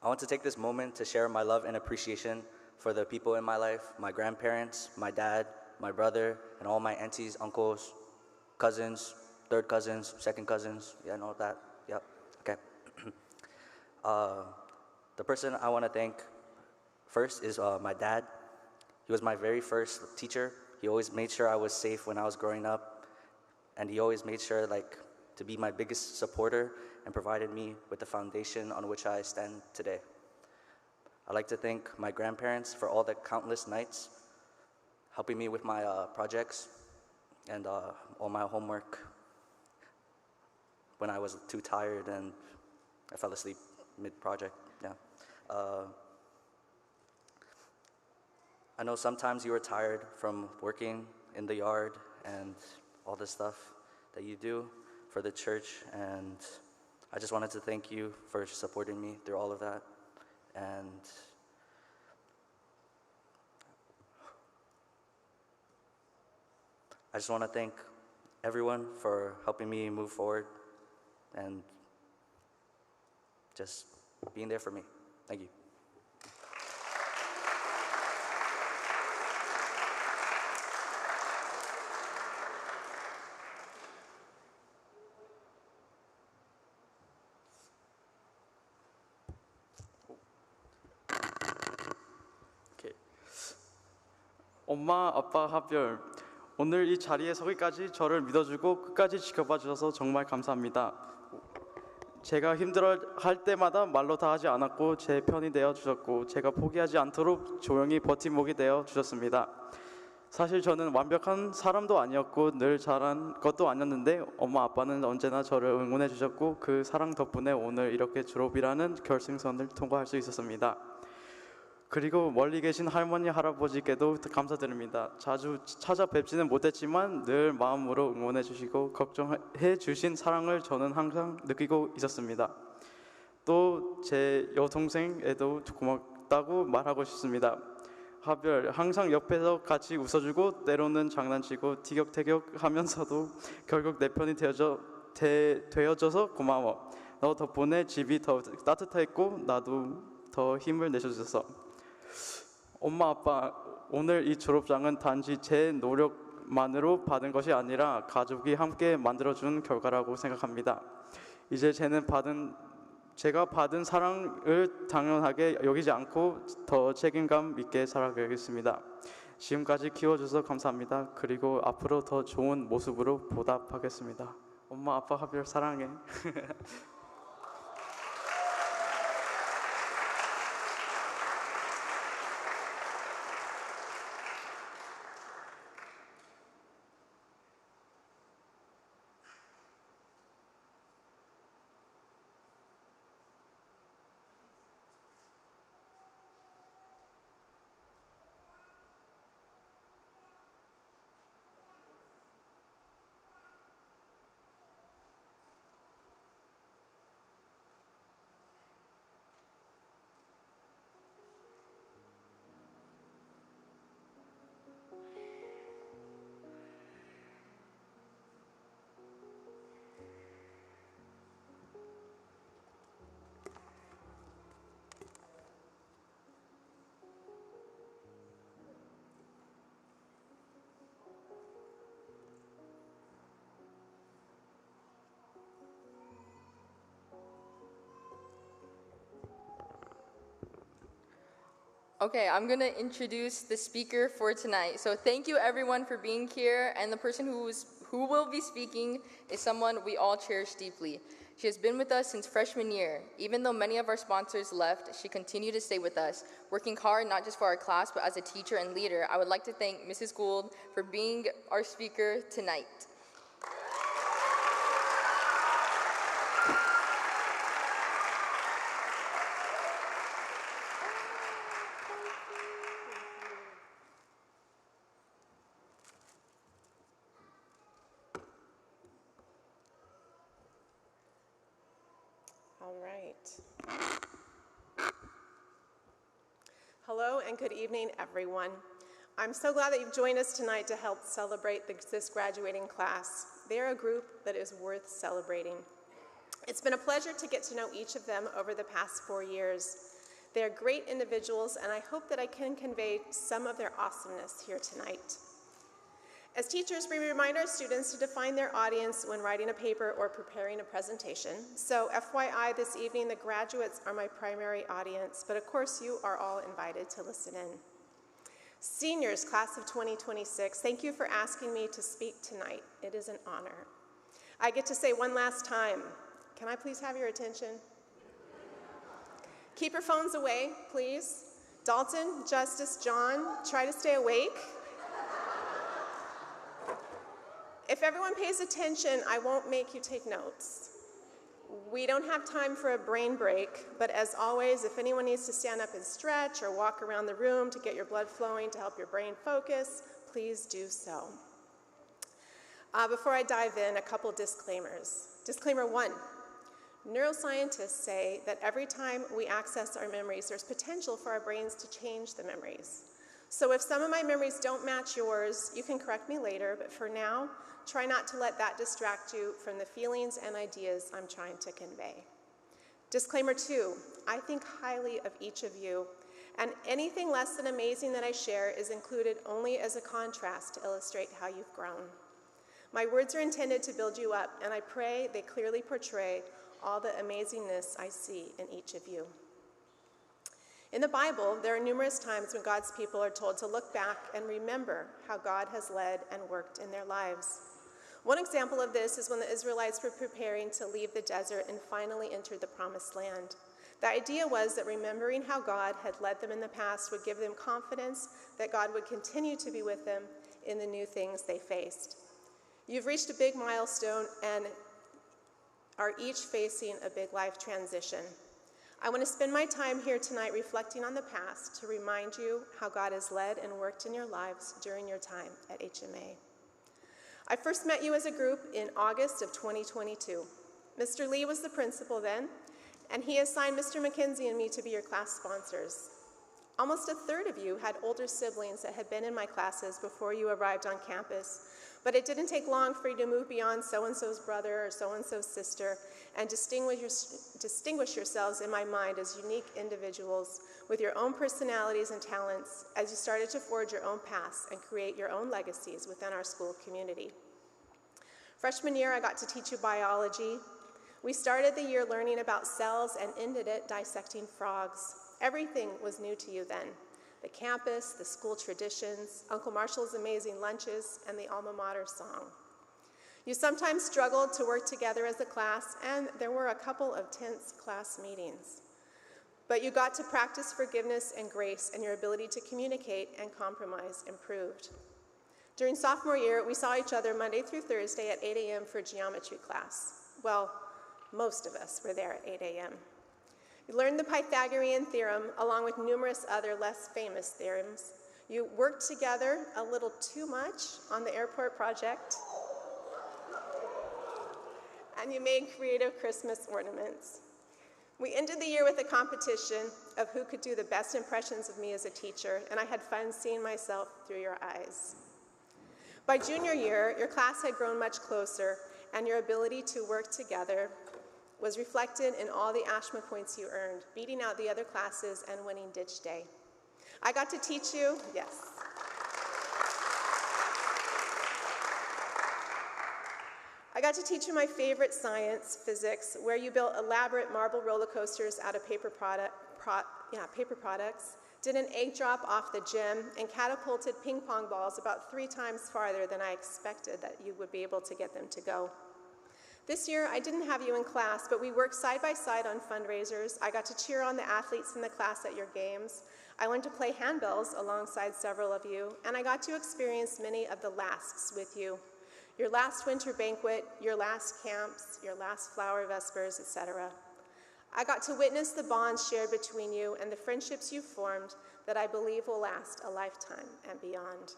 I want to take this moment to share my love and appreciation for the people in my life, my grandparents, my dad, my brother, and all my aunties, uncles, cousins, third cousins, second cousins, yeah, and all that, yep, okay. The person I want to thank first is my dad. He was my very first teacher. He always made sure I was safe when I was growing up, and he always made sure to be my biggest supporter and provided me with the foundation on which I stand today. I'd like to thank my grandparents for all the countless nights helping me with my projects and all my homework when I was too tired and I fell asleep mid-project, yeah. I know sometimes you are tired from working in the yard and all the stuff that you do for the church, and I just wanted to thank you for supporting me through all of that. And I just want to thank everyone for helping me move forward and just being there for me. Thank you. 엄마, 아빠, 하별, 오늘 이 자리에 서기까지 저를 믿어주고 끝까지 지켜봐 주셔서 정말 감사합니다. 제가 힘들어할 때마다 말로 다 하지 않았고 제 편이 되어 주셨고 제가 포기하지 않도록 조용히 버팀목이 되어 주셨습니다. 사실 저는 완벽한 사람도 아니었고 늘 잘한 것도 아니었는데 엄마 아빠는 언제나 저를 응원해 주셨고 그 사랑 덕분에 오늘 이렇게 졸업이라는 결승선을 통과할 수 있었습니다. 그리고 멀리 계신 할머니, 할아버지께도 감사드립니다. 자주 찾아뵙지는 못했지만 늘 마음으로 응원해 주시고 걱정해 주신 사랑을 저는 항상 느끼고 있었습니다. 또 제 여동생에도 고맙다고 말하고 싶습니다. 하별, 항상 옆에서 같이 웃어주고 때로는 장난치고 티격태격 하면서도 결국 내 편이 되어줘서 고마워. 너 덕분에 집이 더 따뜻했고 나도 더 힘을 내줘서. 엄마, 아빠, 오늘 이 졸업장은 단지 제 노력만으로 받은 것이 아니라 가족이 함께 만들어준 결과라고 생각합니다. 이제 제가 받은 사랑을 당연하게 여기지 않고 더 책임감 있게 살아가겠습니다. 지금까지 키워줘서 감사합니다. 그리고 앞으로 더 좋은 모습으로 보답하겠습니다. 엄마, 아빠, 하별 사랑해. Okay, I'm going to introduce the speaker for tonight. So thank you everyone for being here, and the person who will be speaking is someone we all cherish deeply. She has been with us since freshman year. Even though many of our sponsors left, she continued to stay with us, working hard not just for our class, but as a teacher and leader. I would like to thank Mrs. Gould for being our speaker tonight. All right. Hello and good evening, everyone. I'm so glad that you've joined us tonight to help celebrate this graduating class. They're a group that is worth celebrating. It's been a pleasure to get to know each of them over the past 4 years. They are great individuals, and I hope that I can convey some of their awesomeness here tonight. As teachers, we remind our students to define their audience when writing a paper or preparing a presentation. So FYI, this evening, the graduates are my primary audience, but of course, you are all invited to listen in. Seniors, class of 2026, thank you for asking me to speak tonight. It is an honor. I get to say one last time, can I please have your attention? Keep your phones away, please. Dalton, Justice, John, try to stay awake. If everyone pays attention, I won't make you take notes. We don't have time for a brain break, but as always, if anyone needs to stand up and stretch or walk around the room to get your blood flowing to help your brain focus, please do so. Before I dive in, a couple disclaimers. Disclaimer 1, neuroscientists say that every time we access our memories, there's potential for our brains to change the memories. So if some of my memories don't match yours, you can correct me later, but for now, try not to let that distract you from the feelings and ideas I'm trying to convey. Disclaimer 2, I think highly of each of you, and anything less than amazing that I share is included only as a contrast to illustrate how you've grown. My words are intended to build you up, and I pray they clearly portray all the amazingness I see in each of you. In the Bible, there are numerous times when God's people are told to look back and remember how God has led and worked in their lives. One example of this is when the Israelites were preparing to leave the desert and finally entered the Promised Land. The idea was that remembering how God had led them in the past would give them confidence that God would continue to be with them in the new things they faced. You've reached a big milestone and are each facing a big life transition. I want to spend my time here tonight reflecting on the past to remind you how God has led and worked in your lives during your time at HMA. I first met you as a group in August of 2022. Mr. Lee was the principal then, and he assigned Mr. McKenzie and me to be your class sponsors. Almost a third of you had older siblings that had been in my classes before you arrived on campus, but it didn't take long for you to move beyond so-and-so's brother or so-and-so's sister and distinguish yourselves in my mind as unique individuals with your own personalities and talents as you started to forge your own paths and create your own legacies within our school community. Freshman year, I got to teach you biology. We started the year learning about cells and ended it dissecting frogs. Everything was new to you then. The campus, the school traditions, Uncle Marshall's amazing lunches, and the alma mater song. You sometimes struggled to work together as a class, and there were a couple of tense class meetings. But you got to practice forgiveness and grace, and your ability to communicate and compromise improved. During sophomore year, we saw each other Monday through Thursday at 8 a.m. for geometry class. Well, most of us were there at 8 a.m. You learned the Pythagorean theorem along with numerous other less famous theorems. You worked together a little too much on the airport project. And you made creative Christmas ornaments. We ended the year with a competition of who could do the best impressions of me as a teacher, and I had fun seeing myself through your eyes. By junior year, your class had grown much closer, and your ability to work together was reflected in all the ASHMA points you earned, beating out the other classes and winning ditch day. I got to teach you, yes. I got to teach you my favorite science, physics, where you built elaborate marble roller coasters out of paper products, did an egg drop off the gym, and catapulted ping pong balls about 3 times farther than I expected that you would be able to get them to go. This year, I didn't have you in class, but we worked side by side on fundraisers. I got to cheer on the athletes in the class at your games. I learned to play handbells alongside several of you, and I got to experience many of the lasts with you. Your last winter banquet, your last camps, your last flower vespers, etc. I got to witness the bonds shared between you and the friendships you formed that I believe will last a lifetime and beyond.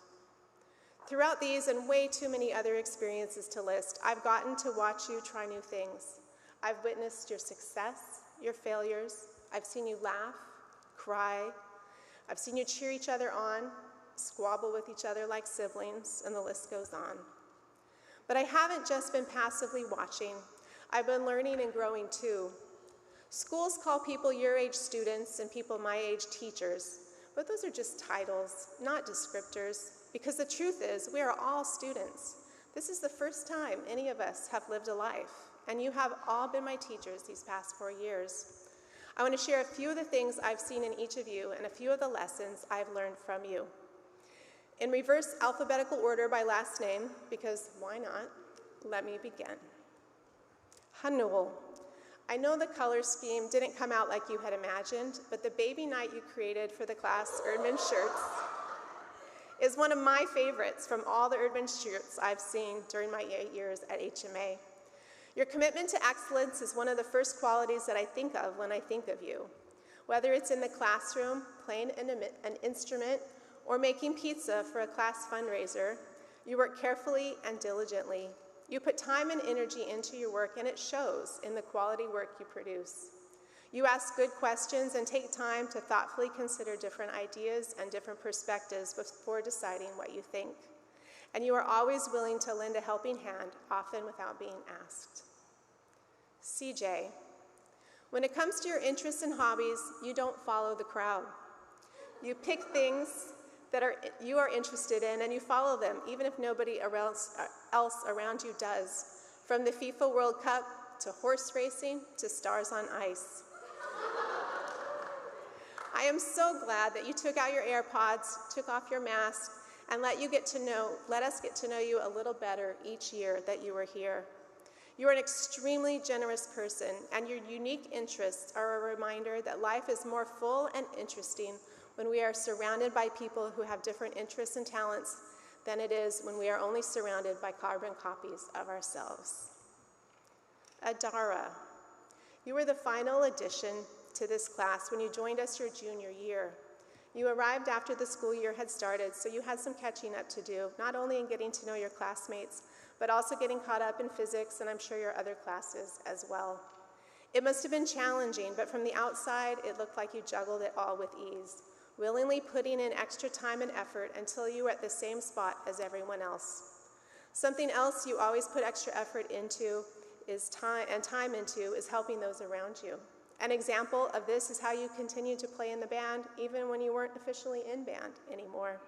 Throughout these and way too many other experiences to list, I've gotten to watch you try new things. I've witnessed your success, your failures. I've seen you laugh, cry. I've seen you cheer each other on, squabble with each other like siblings, and the list goes on. But I haven't just been passively watching. I've been learning and growing too. Schools call people your age students and people my age teachers, but those are just titles, not descriptors, because the truth is we are all students. This is the first time any of us have lived a life, and you have all been my teachers these past 4 years. I want to share a few of the things I've seen in each of you and a few of the lessons I've learned from you. In reverse alphabetical order by last name, because why not, let me begin. Hanul. I know the color scheme didn't come out like you had imagined, but the baby night you created for the class Erdmann shirts is one of my favorites from all the Erdmann shirts I've seen during my 8 years at HMA. Your commitment to excellence is one of the first qualities that I think of when I think of you. Whether it's in the classroom, playing an instrument, or making pizza for a class fundraiser, you work carefully and diligently. You put time and energy into your work, and it shows in the quality work you produce. You ask good questions and take time to thoughtfully consider different ideas and different perspectives before deciding what you think. And you are always willing to lend a helping hand, often without being asked. CJ, when it comes to your interests and hobbies, you don't follow the crowd. You pick things that you are interested in, and you follow them, even if nobody else around you does, from the FIFA World Cup to horse racing to stars on ice. I am so glad that you took out your AirPods, took off your mask, and let us get to know you a little better each year that you were here. You are an extremely generous person, and your unique interests are a reminder that life is more full and interesting when we are surrounded by people who have different interests and talents than it is when we are only surrounded by carbon copies of ourselves. Adara, you were the final addition to this class when you joined us your junior year. You arrived after the school year had started, so you had some catching up to do, not only in getting to know your classmates, but also getting caught up in physics and I'm sure your other classes as well. It must have been challenging, but from the outside, it looked like you juggled it all with ease, willingly putting in extra time and effort until you were at the same spot as everyone else. Something else you always put extra effort into is time into is helping those around you. An example of this is how you continued to play in the band even when you weren't officially in band anymore,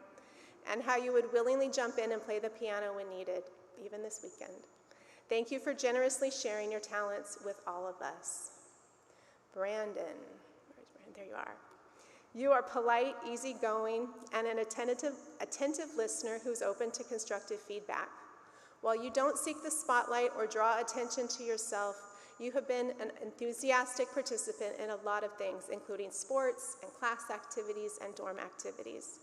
and how you would willingly jump in and play the piano when needed, even this weekend. Thank you for generously sharing your talents with all of us. Brandon, where's Brandon? There you are. You are polite, easygoing, and an attentive listener who's open to constructive feedback. While you don't seek the spotlight or draw attention to yourself, you have been an enthusiastic participant in a lot of things, including sports and class activities and dorm activities.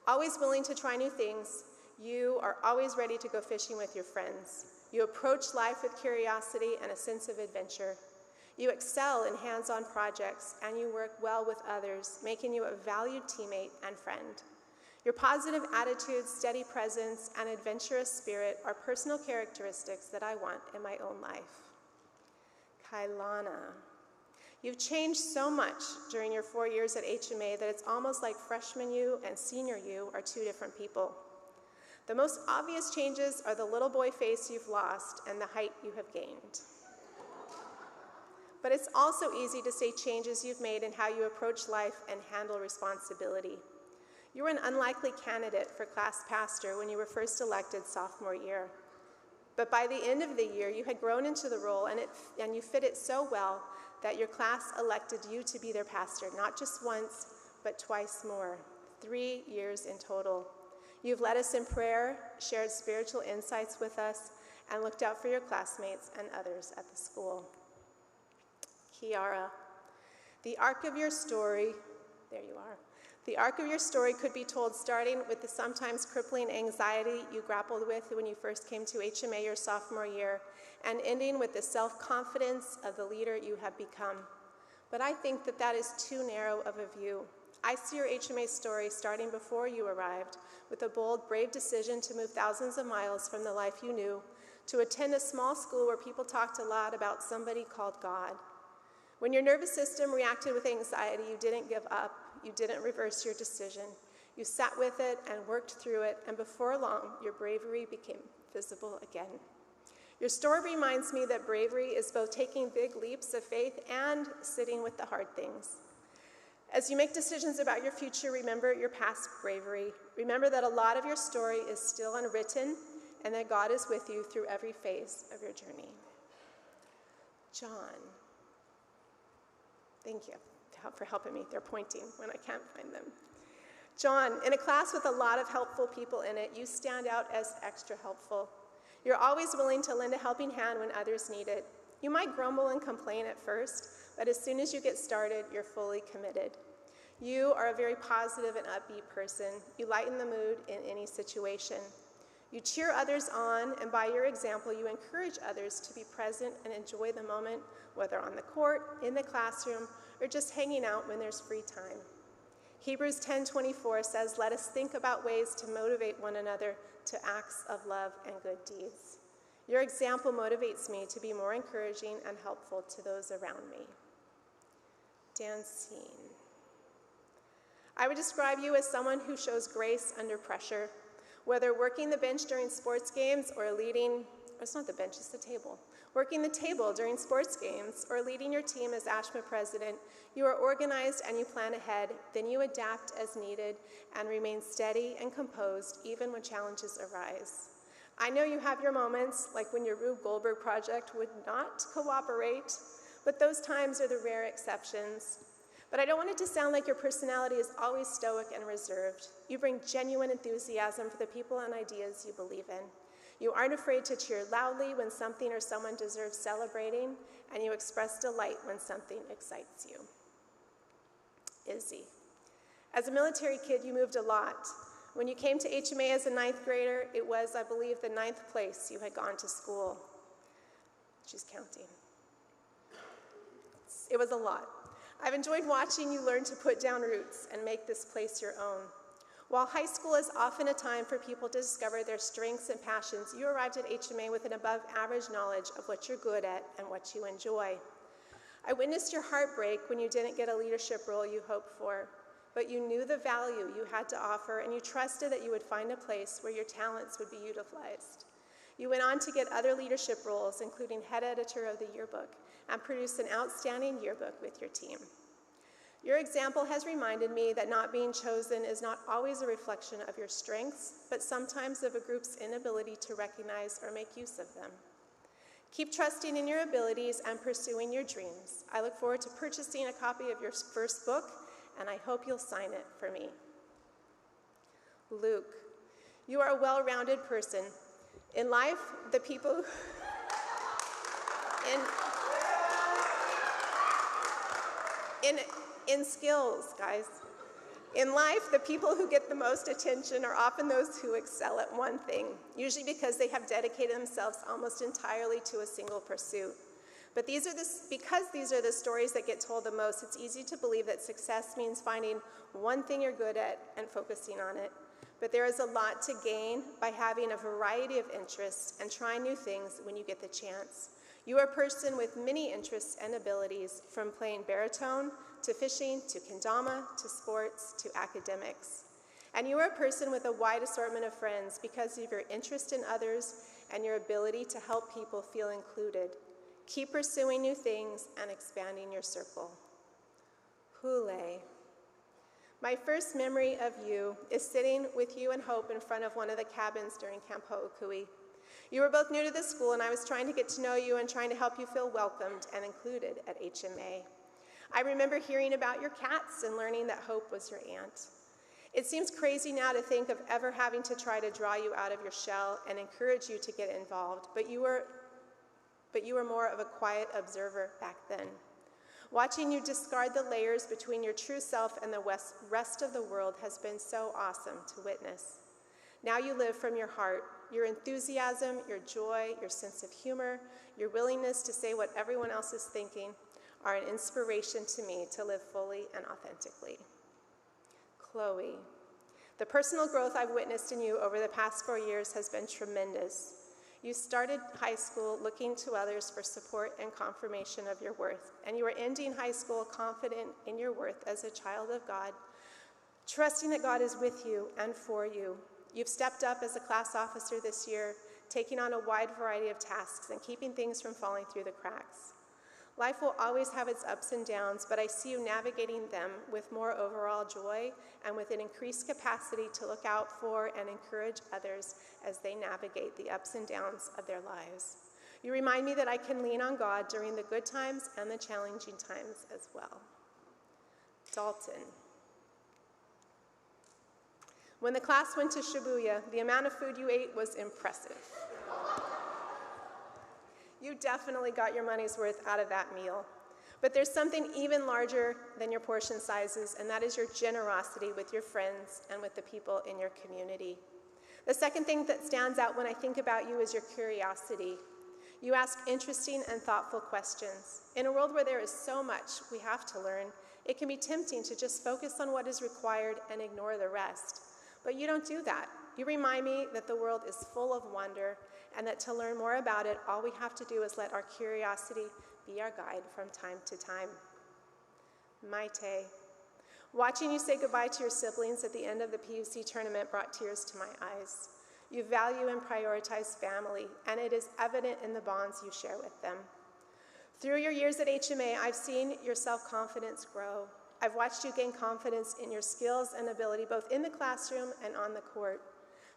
Always willing to try new things, you are always ready to go fishing with your friends. You approach life with curiosity and a sense of adventure. You excel in hands-on projects, and you work well with others, making you a valued teammate and friend. Your positive attitude, steady presence, and adventurous spirit are personal characteristics that I want in my own life. Kailana. You've changed so much during your 4 years at HMA that it's almost like freshman you and senior you are two different people. The most obvious changes are the little boy face you've lost and the height you have gained. But it's also easy to say changes you've made in how you approach life and handle responsibility. You were an unlikely candidate for class pastor when you were first elected sophomore year. But by the end of the year, you had grown into the role and you fit it so well that your class elected you to be their pastor, not just once, but twice more, 3 years in total. You've led us in prayer, shared spiritual insights with us, and looked out for your classmates and others at the school. Kiara, the arc of your story, there you are. The arc of your story could be told starting with the sometimes crippling anxiety you grappled with when you first came to HMA your sophomore year, and ending with the self-confidence of the leader you have become. But I think that is too narrow of a view. I see your HMA story starting before you arrived, with a bold, brave decision to move thousands of miles from the life you knew, to attend a small school where people talked a lot about somebody called God. When your nervous system reacted with anxiety, you didn't give up. You didn't reverse your decision. You sat with it and worked through it, and before long, your bravery became visible again. Your story reminds me that bravery is both taking big leaps of faith and sitting with the hard things. As you make decisions about your future, remember your past bravery. Remember that a lot of your story is still unwritten, and that God is with you through every phase of your journey. John. Thank you for helping me. They're pointing when I can't find them. John, in a class with a lot of helpful people in it, you stand out as extra helpful. You're always willing to lend a helping hand when others need it. You might grumble and complain at first, but as soon as you get started, you're fully committed. You are a very positive and upbeat person. You lighten the mood in any situation. You cheer others on, and by your example, you encourage others to be present and enjoy the moment, whether on the court, in the classroom, or just hanging out when there's free time. Hebrews 10:24 says, "Let us think about ways to motivate one another to acts of love and good deeds." Your example motivates me to be more encouraging and helpful to those around me. Dancing. I would describe you as someone who shows grace under pressure, whether working the bench during sports games or it's not the bench, it's the table. Working the table during sports games or leading your team as ASHMA president, you are organized and you plan ahead, then you adapt as needed and remain steady and composed even when challenges arise. I know you have your moments, like when your Rube Goldberg project would not cooperate, but those times are the rare exceptions. But I don't want it to sound like your personality is always stoic and reserved. You bring genuine enthusiasm for the people and ideas you believe in. You aren't afraid to cheer loudly when something or someone deserves celebrating, and you express delight when something excites you. Izzy. As a military kid, you moved a lot. When you came to HMA as a 9th grader, it was, I believe, the 9th place you had gone to school. She's counting. It was a lot. I've enjoyed watching you learn to put down roots and make this place your own. While high school is often a time for people to discover their strengths and passions, you arrived at HMA with an above-average knowledge of what you're good at and what you enjoy. I witnessed your heartbreak when you didn't get a leadership role you hoped for, but you knew the value you had to offer, and you trusted that you would find a place where your talents would be utilized. You went on to get other leadership roles, including head editor of the yearbook, and produced an outstanding yearbook with your team. Your example has reminded me that not being chosen is not always a reflection of your strengths, but sometimes of a group's inability to recognize or make use of them. Keep trusting in your abilities and pursuing your dreams. I look forward to purchasing a copy of your first book, and I hope you'll sign it for me. Luke, you are a well-rounded person. In life, the people in skills, guys. In life, the people who get the most attention are often those who excel at one thing, usually because they have dedicated themselves almost entirely to a single pursuit. But because these are the stories that get told the most, it's easy to believe that success means finding one thing you're good at and focusing on it. But there is a lot to gain by having a variety of interests and trying new things when you get the chance. You are a person with many interests and abilities, from playing baritone to fishing to kendama to sports to academics. And you are a person with a wide assortment of friends because of your interest in others and your ability to help people feel included. Keep pursuing new things and expanding your circle. Hule. My first memory of you is sitting with you and Hope in front of one of the cabins during Camp Ho'okui. You were both new to the school, and I was trying to get to know you and trying to help you feel welcomed and included at HMA. I remember hearing about your cats and learning that Hope was your aunt. It seems crazy now to think of ever having to try to draw you out of your shell and encourage you to get involved, but you were more of a quiet observer back then. Watching you discard the layers between your true self and the rest of the world has been so awesome to witness. Now you live from your heart. Your enthusiasm, your joy, your sense of humor, your willingness to say what everyone else is thinking are an inspiration to me to live fully and authentically. Chloe, the personal growth I've witnessed in you over the past 4 years has been tremendous. You started high school looking to others for support and confirmation of your worth, and you are ending high school confident in your worth as a child of God, trusting that God is with you and for you. You've stepped up as a class officer this year, taking on a wide variety of tasks and keeping things from falling through the cracks. Life will always have its ups and downs, but I see you navigating them with more overall joy and with an increased capacity to look out for and encourage others as they navigate the ups and downs of their lives. You remind me that I can lean on God during the good times and the challenging times as well. Dalton. When the class went to Shibuya, the amount of food you ate was impressive. You definitely got your money's worth out of that meal. But there's something even larger than your portion sizes, and that is your generosity with your friends and with the people in your community. The second thing that stands out when I think about you is your curiosity. You ask interesting and thoughtful questions. In a world where there is so much we have to learn, it can be tempting to just focus on what is required and ignore the rest. But you don't do that. You remind me that the world is full of wonder and that to learn more about it, all we have to do is let our curiosity be our guide from time to time. Maite. Watching you say goodbye to your siblings at the end of the PUC tournament brought tears to my eyes. You value and prioritize family, and it is evident in the bonds you share with them. Through your years at HMA, I've seen your self-confidence grow. I've watched you gain confidence in your skills and ability, both in the classroom and on the court.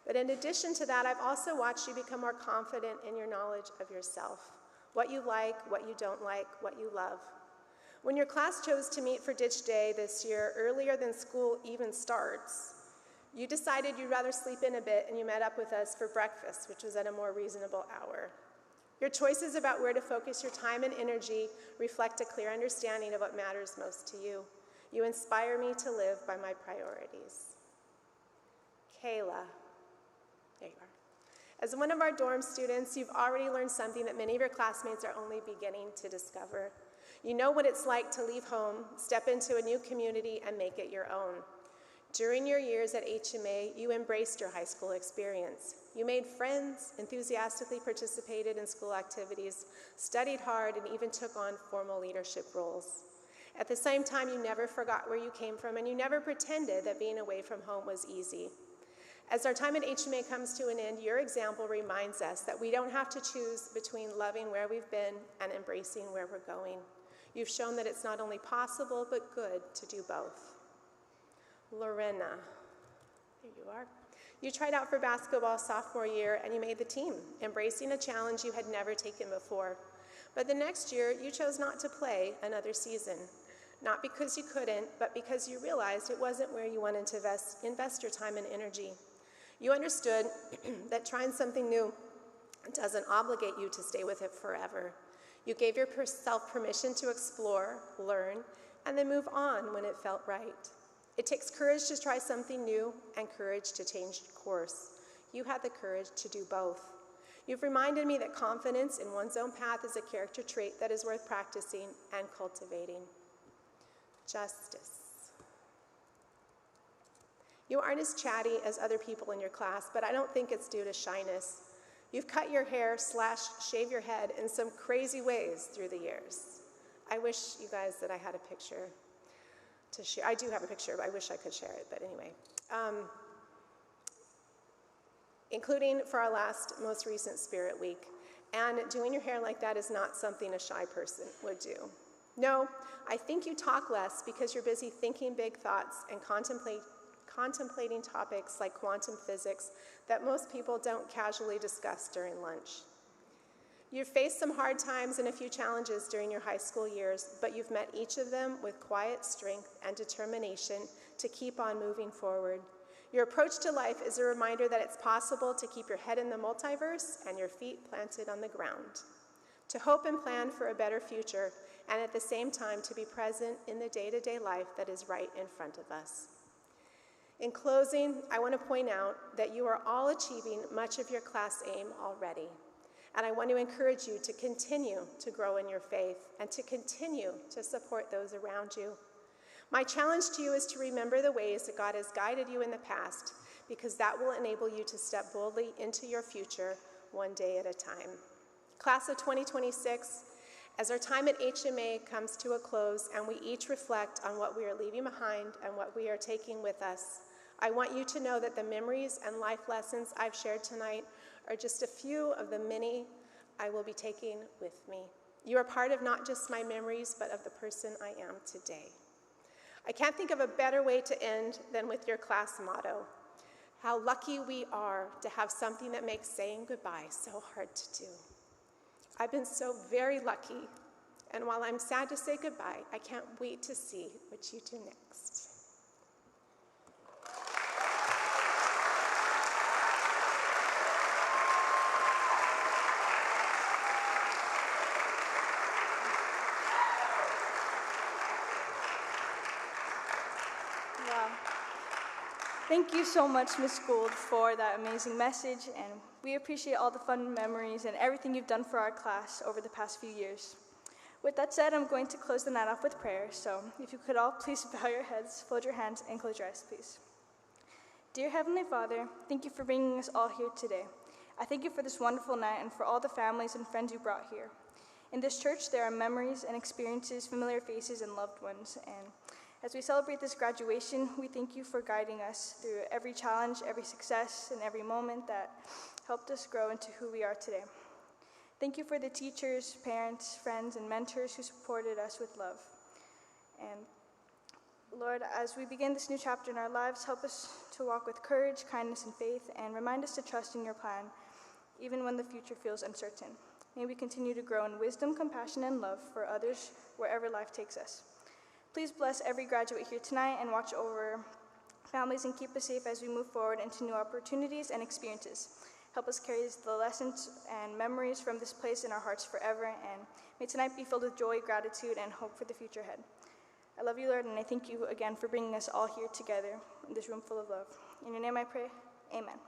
But in addition to that, I've also watched you become more confident in your knowledge of yourself, what you like, what you don't like, what you love. When your class chose to meet for Ditch Day this year, earlier than school even starts, you decided you'd rather sleep in a bit, and you met up with us for breakfast, which was at a more reasonable hour. Your choices about where to focus your time and energy reflect a clear understanding of what matters most to you. You inspire me to live by my priorities. Kayla, there you are. As one of our dorm students, you've already learned something that many of your classmates are only beginning to discover. You know what it's like to leave home, step into a new community, and make it your own. During your years at HMA, you embraced your high school experience. You made friends, enthusiastically participated in school activities, studied hard, and even took on formal leadership roles. At the same time, you never forgot where you came from, and you never pretended that being away from home was easy. As our time at HMA comes to an end, your example reminds us that we don't have to choose between loving where we've been and embracing where we're going. You've shown that it's not only possible, but good to do both. Lorena, there you are. You tried out for basketball sophomore year and you made the team, embracing a challenge you had never taken before. But the next year, you chose not to play another season. Not because you couldn't, but because you realized it wasn't where you wanted to invest your time and energy. You understood that trying something new doesn't obligate you to stay with it forever. You gave yourself permission to explore, learn, and then move on when it felt right. It takes courage to try something new and courage to change course. You had the courage to do both. You've reminded me that confidence in one's own path is a character trait that is worth practicing and cultivating. Justice. You aren't as chatty as other people in your class, but I don't think it's due to shyness. You've cut your hair / shave your head in some crazy ways through the years. I wish you guys that I had a picture to share. I do have a picture, but I wish I could share it, but anyway. Including for our most recent Spirit Week. And doing your hair like that is not something a shy person would do. No, I think you talk less because you're busy thinking big thoughts and contemplating topics like quantum physics that most people don't casually discuss during lunch. You've faced some hard times and a few challenges during your high school years, but you've met each of them with quiet strength and determination to keep on moving forward. Your approach to life is a reminder that it's possible to keep your head in the multiverse and your feet planted on the ground, to hope and plan for a better future, and at the same time to be present in the day-to-day life that is right in front of us. In closing, I want to point out that you are all achieving much of your class aim already, and I want to encourage you to continue to grow in your faith and to continue to support those around you. My challenge to you is to remember the ways that God has guided you in the past, because that will enable you to step boldly into your future one day at a time. Class of 2026, as our time at HMA comes to a close and we each reflect on what we are leaving behind and what we are taking with us, I want you to know that the memories and life lessons I've shared tonight are just a few of the many I will be taking with me. You are part of not just my memories, but of the person I am today. I can't think of a better way to end than with your class motto. How lucky we are to have something that makes saying goodbye so hard to do. I've been so very lucky, and while I'm sad to say goodbye, I can't wait to see what you do next. Wow. Thank you so much, Ms. Gould, for that amazing message, and we appreciate all the fun memories and everything you've done for our class over the past few years. With that said, I'm going to close the night off with prayer, so if you could all please bow your heads, fold your hands, and close your eyes, please. Dear Heavenly Father, thank you for bringing us all here today. I thank you for this wonderful night and for all the families and friends you brought here. In this church, there are memories and experiences, familiar faces, and loved ones, and as we celebrate this graduation, we thank you for guiding us through every challenge, every success, and every moment that helped us grow into who we are today. Thank you for the teachers, parents, friends, and mentors who supported us with love. And Lord, as we begin this new chapter in our lives, help us to walk with courage, kindness, and faith, and remind us to trust in your plan, even when the future feels uncertain. May we continue to grow in wisdom, compassion, and love for others wherever life takes us. Please bless every graduate here tonight and watch over families and keep us safe as we move forward into new opportunities and experiences. Help us carry the lessons and memories from this place in our hearts forever, and may tonight be filled with joy, gratitude, and hope for the future ahead. I love you, Lord, and I thank you again for bringing us all here together in this room full of love. In your name I pray, amen.